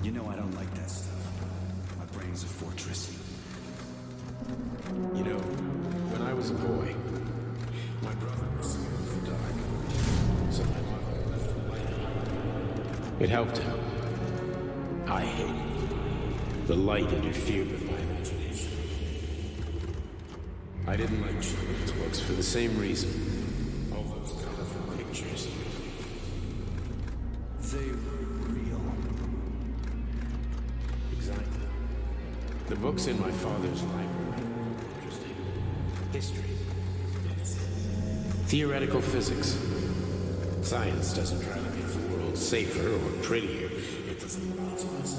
You know I don't like that stuff. My brain's a fortress. You know, when I was a boy, my brother was scared of the dark, so my mother left the light on. It helped him. I hated it. The light interfered with my imagination. I didn't like children's books for the same reason. All those colorful pictures. They were real. Exactly. The books in my father's library were interesting. History, medicine, theoretical physics. Science doesn't try to make the world safer or prettier. It doesn't lie to us.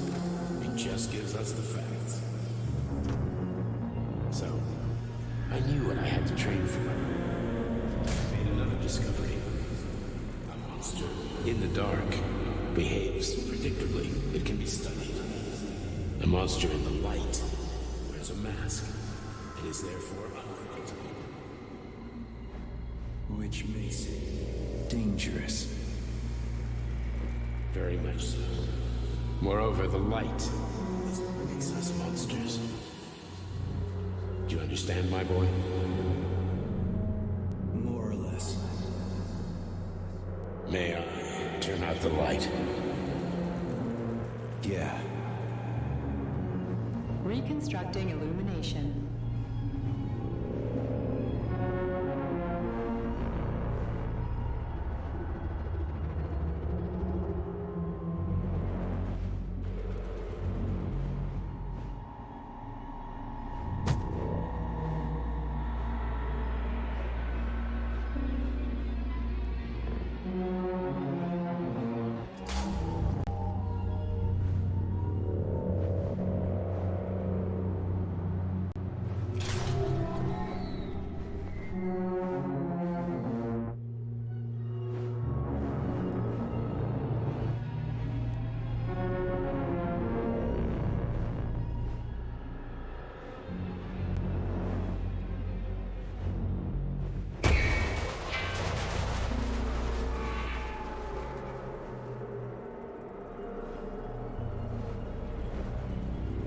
It just gives us the facts. So, I knew what I had to train for. I made another discovery. A monster in the dark behaves predictably. It can be studied. A monster in the light wears a mask and is therefore unpredictable. Which makes it dangerous. Very much so. Moreover, the light is what makes us monsters. Do you understand, my boy? More or less. May I turn out the light? Yeah. Reconstructing illumination.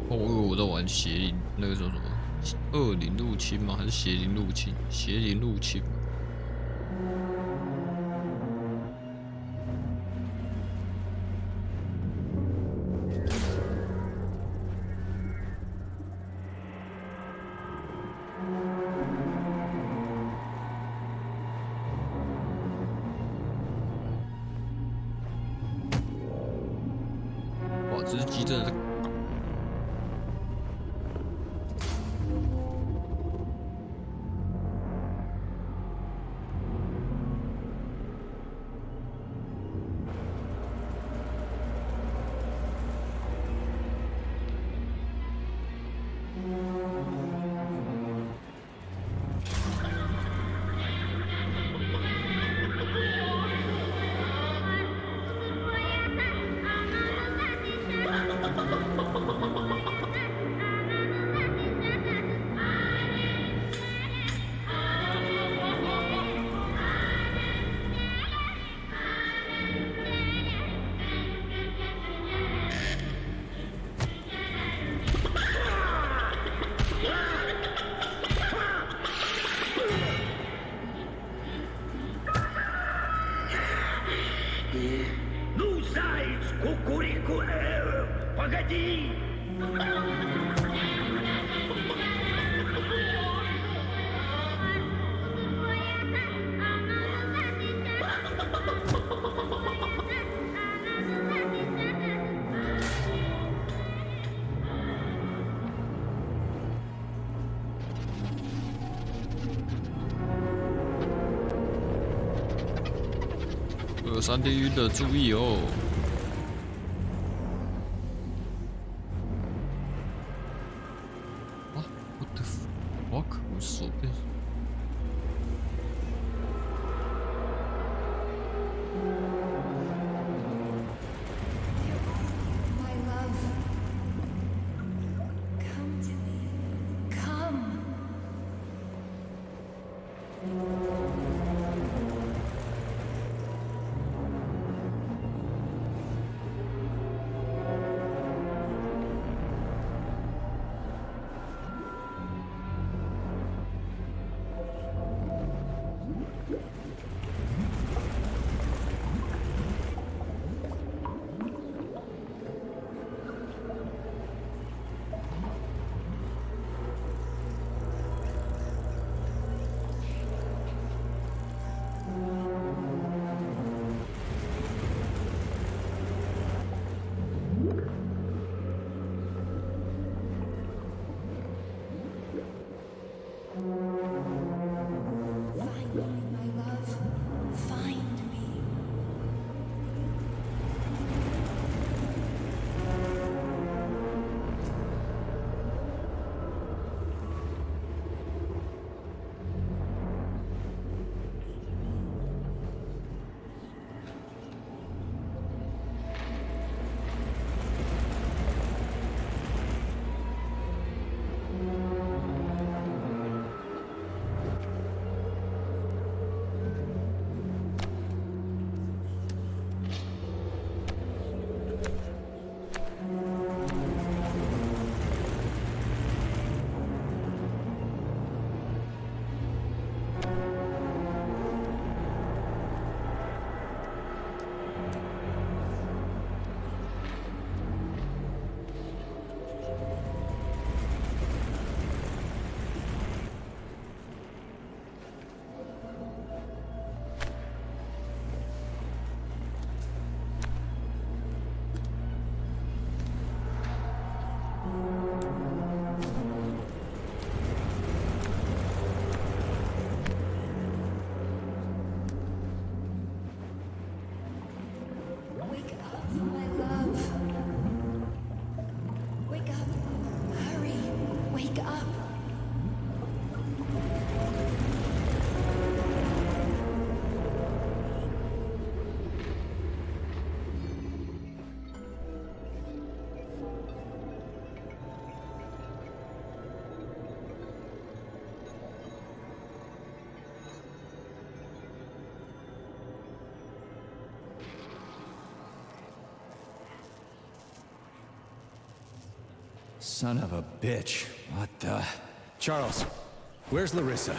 我以为我在玩邪灵，那个叫什么？恶灵入侵吗？还是邪灵入侵？邪灵入侵。哇，这只鸡真的是。Ну, заяц, кукурику, погоди!3D 晕的注意哦！啊 ，what the fuck？ 我手变。Son of a bitch. What the... Charles, where's Larissa?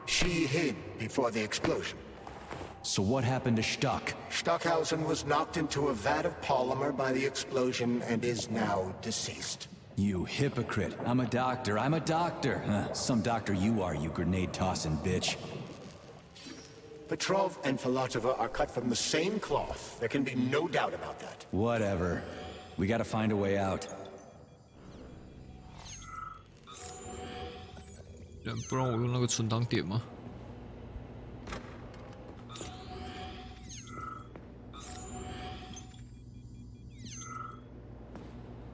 She hid before the explosion. So what happened to Stock? Stockhausen was knocked into a vat of polymer by the explosion and is now deceased. You hypocrite. I'm a doctor. I'm a doctor. Some doctor you are, you grenade-tossing bitch. Petrov and Filatova are cut from the same cloth. There can be no doubt about that. Whatever. We gotta find a way out. 不然我用那个存档点吗？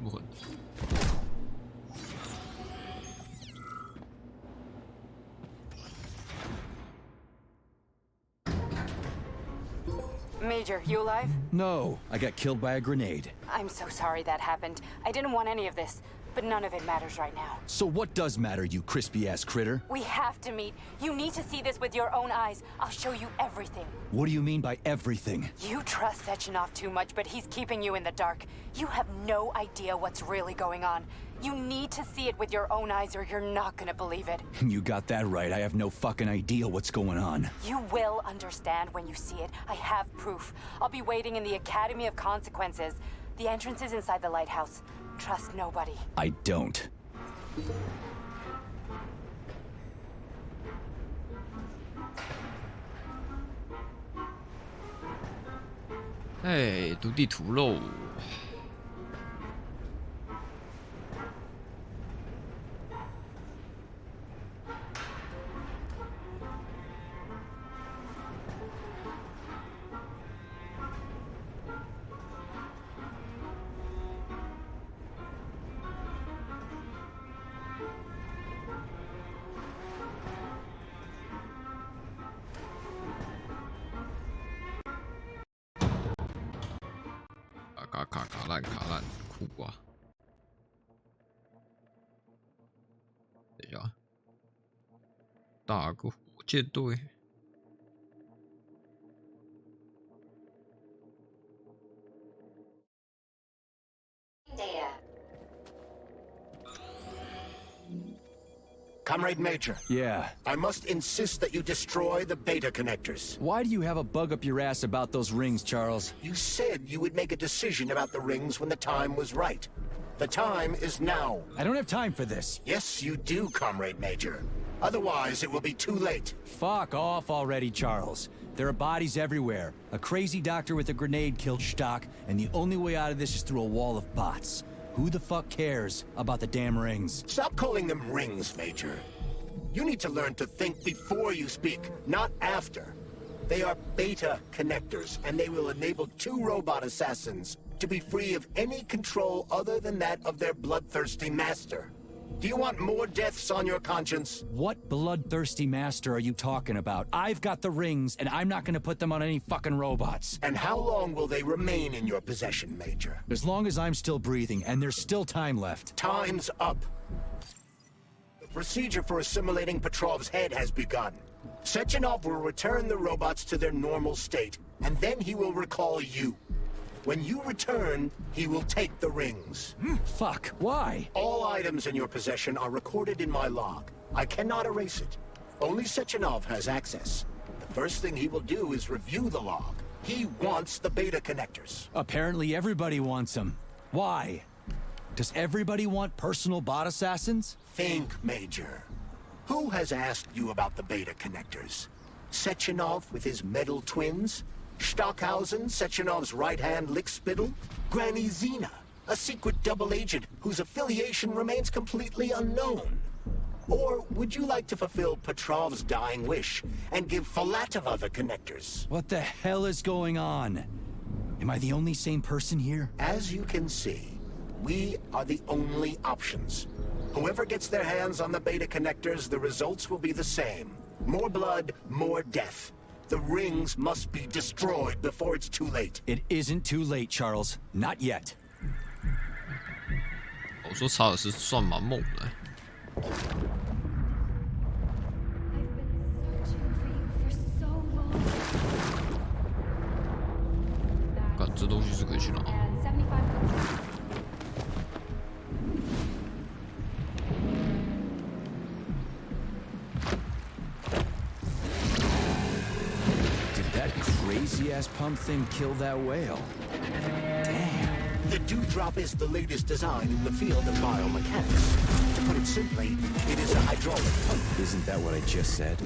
不可能。Major, you alive? No, I got killed by a grenade. I'm so sorry that happened. I didn't want any of this, but none of it matters right now. So what does matter, you crispy-ass critter? We have to meet. You need to see this with your own eyes. I'll show you everything. What do you mean by everything? You trust Sechenov too much, but he's keeping you in the dark. You have no idea what's really going on. You need to see it with your own eyes or you're not gonna believe it. You got that right. I have no fucking idea what's going on. You will understand when you see it. I have proof. I'll be waiting in the Academy of Consequences. The entrance is inside the lighthouse. Trust nobody. I don't.哎，读地图喽！ 卡烂，酷啊！等一下，打个火箭队。Comrade Major. Yeah? I must insist that you destroy the beta connectors. Why do you have a bug up your ass about those rings, Charles? You said you would make a decision about the rings when the time was right. The time is now. I don't have time for this. Yes, you do, Comrade Major. Otherwise, it will be too late. Fuck off already, Charles. There are bodies everywhere. A crazy doctor with a grenade killed Stock, and the only way out of this is through a wall of bots. Who the fuck cares about the damn rings? Stop calling them rings, Major. You need to learn to think before you speak, not after. They are beta connectors, and they will enable 2 robot assassins to be free of any control other than that of their bloodthirsty master. Do you want more deaths on your conscience? What bloodthirsty master are you talking about? I've got the rings, and I'm not gonna put them on any fucking robots. And how long will they remain in your possession, Major? As long as I'm still breathing, and there's still time left. Time's up. The procedure for assimilating Petrov's head has begun. Sechenov will return the robots to their normal state, and then he will recall you. When you return, he will take the rings. Fuck, why? All items in your possession are recorded in my log. I cannot erase it. Only Sechenov has access. The first thing he will do is review the log. He wants the beta connectors. Apparently everybody wants them. Why? Does everybody want personal bot assassins? Think, Major. Who has asked you about the beta connectors? Sechenov with his metal twins? Stockhausen, Sechenov's right-hand lickspittle? Granny Zena, a secret double agent whose affiliation remains completely unknown? Or would you like to fulfill Petrov's dying wish and give Filatova the connectors? What the hell is going on? Am I the only sane person here? As you can see, we are the only options. Whoever gets their hands on the beta connectors, the results will be the same. More blood, more death. The rings must be destroyed before it's too late. It isn't too late, Charles. Not yet. 我说查尔斯算蛮猛的。干，这东西是可以去拿。lazy-ass pump thing killed that whale. Damn. The Dewdrop is the latest design in the field of biomechanics. To put it simply, it is a hydraulic pump. Isn't that what I just said?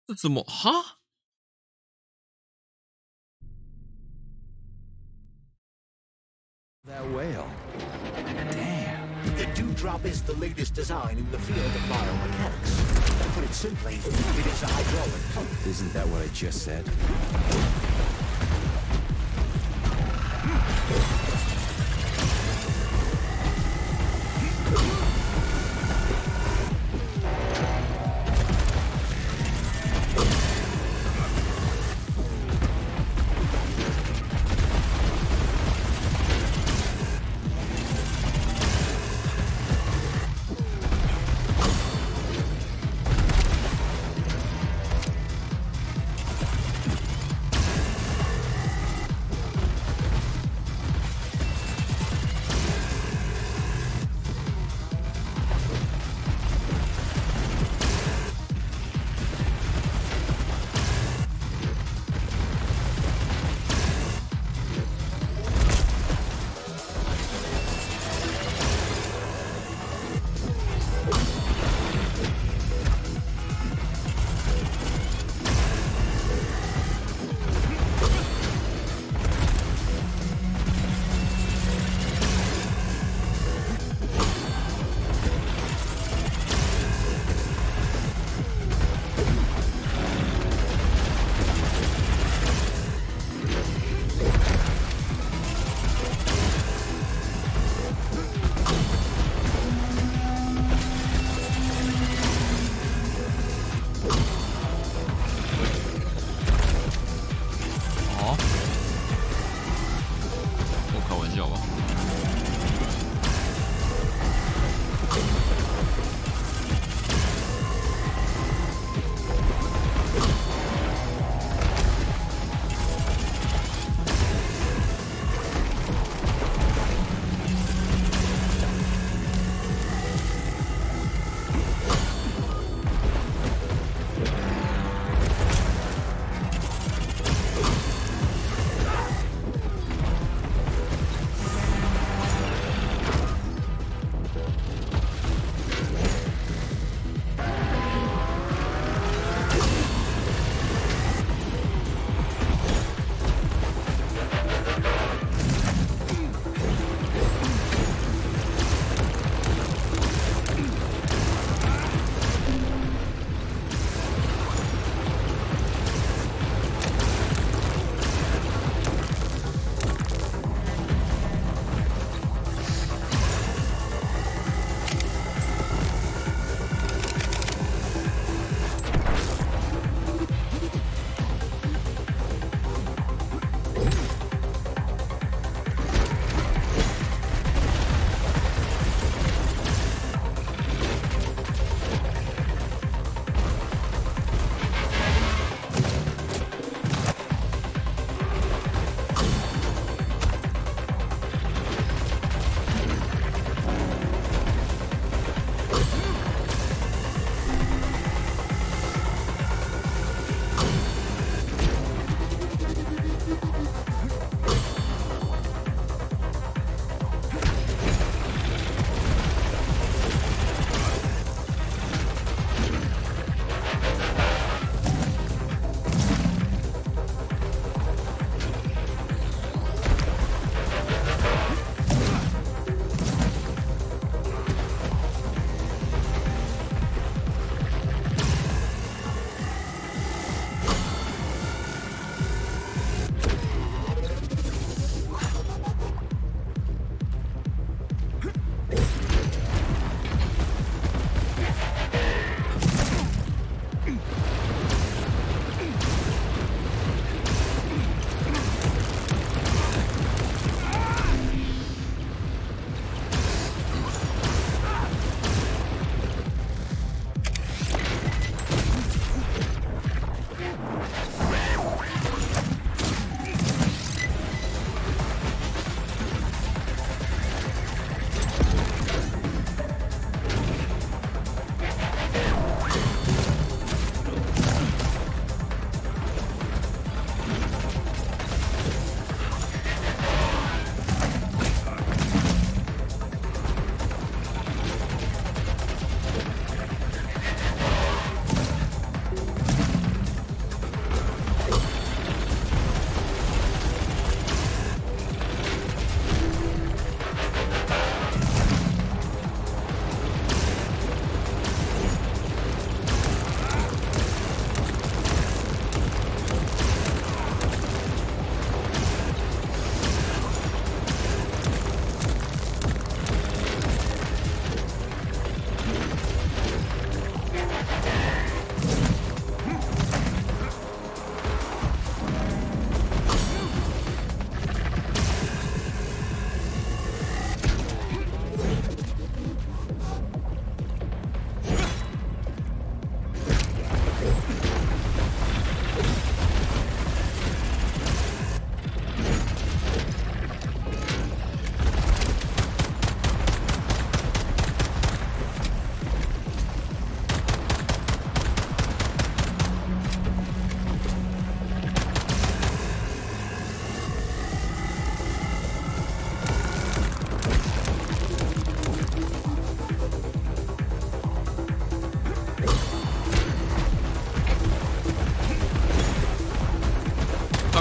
这怎么哈？ That whale. Damn. The Dewdrop is the latest design in the field of biomechanics. To put it simply, it is a hydraulic pump. Isn't that what I just said?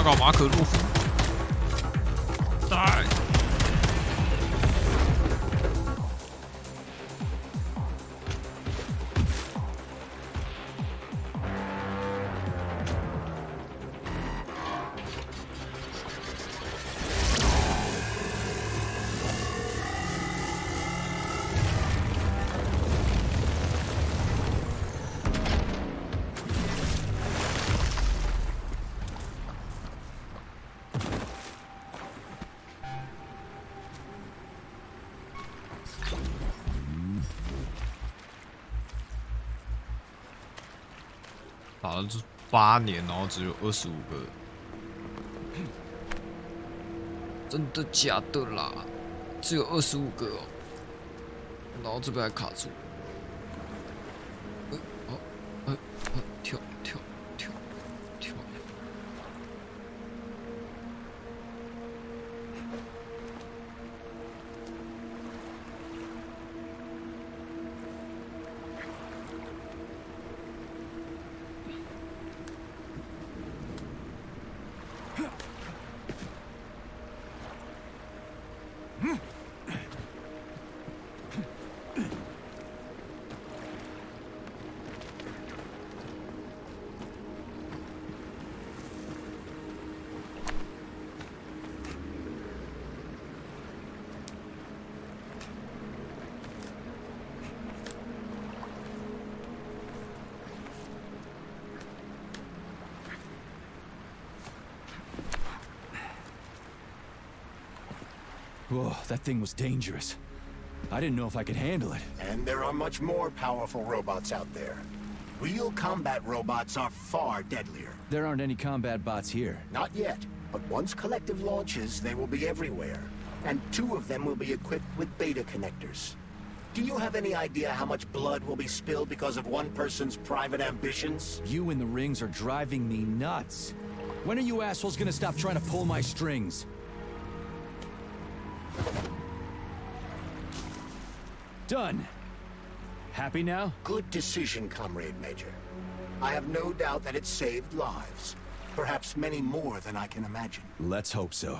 告马可洛夫，带。打了8年，然后只有25个，真的假的啦？只有25个哦，然后这边还卡住，跳。Whoa, that thing was dangerous. I didn't know if I could handle it. And there are much more powerful robots out there. Real combat robots are far deadlier. There aren't any combat bots here. Not yet, but once Collective launches, they will be everywhere. And 2 of them will be equipped with beta connectors. Do you have any idea how much blood will be spilled because of one person's private ambitions? You in the rings are driving me nuts. When are you assholes gonna stop trying to pull my strings? Done. Happy now? Good decision, Comrade Major. I have no doubt that it saved lives. Perhaps many more than I can imagine. Let's hope so.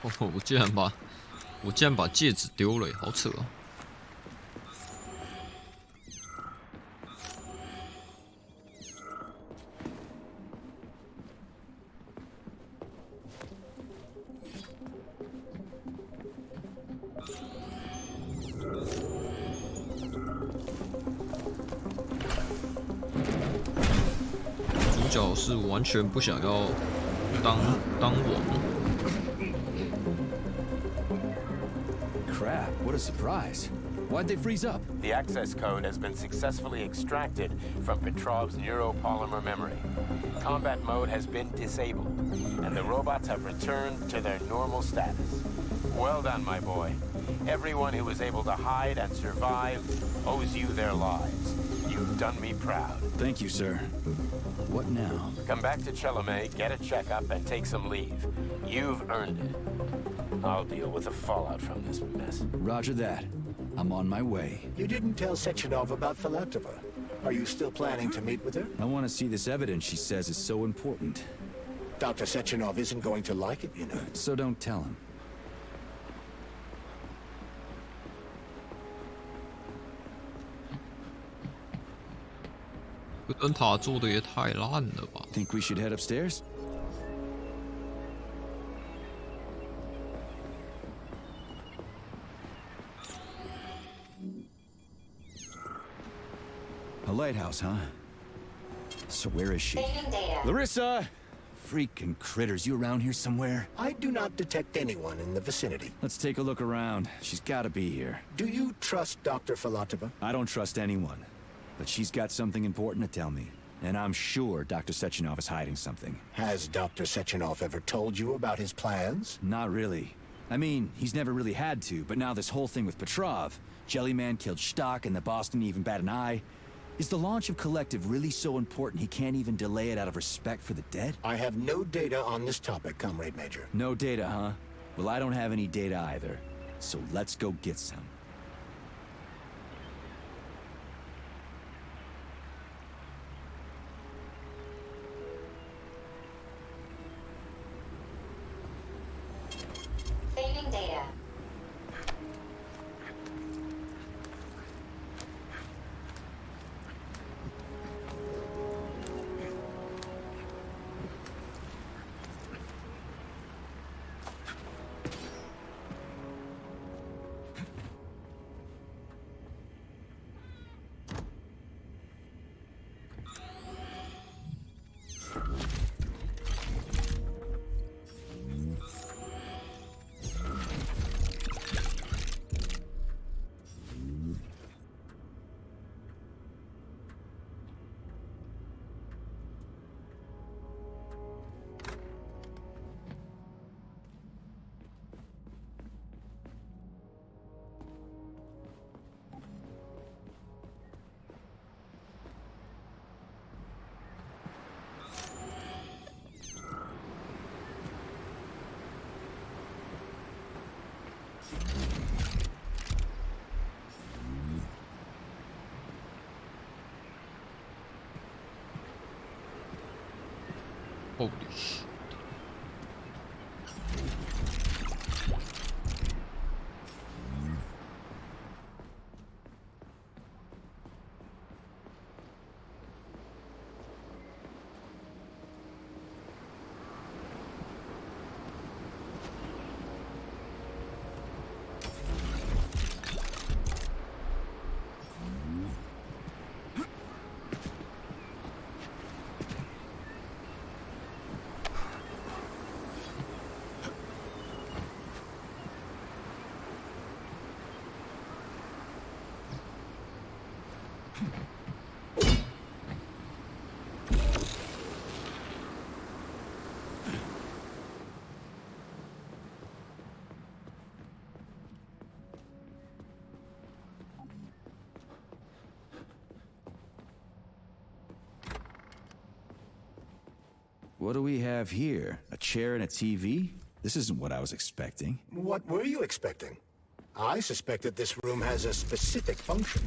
我竟然把戒指丢了，好扯哦！主角是完全不想要当王。 Crap, what a surprise. Why'd they freeze up? The access code has been successfully extracted from Petrov's neuropolymer memory. Combat mode has been disabled, and the robots have returned to their normal status. Well done, my boy. Everyone who was able to hide and survive owes you their lives. You've done me proud. Thank you, sir. What now? Come back to Chelome, get a checkup, and take some leave. You've earned it. I'll deal with the fallout from this mess. Roger that. I'm on my way. You didn't tell Sechenov about Filatova. Are you still planning to meet with her? I want to see this evidence she says is so important. Dr. Sechenov isn't going to like it, you know. So don't tell him. 这灯塔做的也太烂了吧 Think we should head upstairs? A lighthouse, huh? So where is she? Larissa! Freaking critters, you around here somewhere? I do not detect anyone in the vicinity. Let's take a look around. She's gotta be here. Do you trust Dr. Filatova? I don't trust anyone. But she's got something important to tell me. And I'm sure Dr. Sechenov is hiding something. Has Dr. Sechenov ever told you about his plans? Not really. I mean, he's never really had to, but now this whole thing with Petrov, Jellyman killed Stock and the boss didn't even bat an eye. Is the launch of Collective really so important he can't even delay it out of respect for the dead? I have no data on this topic, Comrade Major. No data, huh? Well, I don't have any data either. So let's go get some. Holy shit. What do we have here? A chair and a TV? This isn't what I was expecting. What were you expecting? I suspect that this room has a specific function.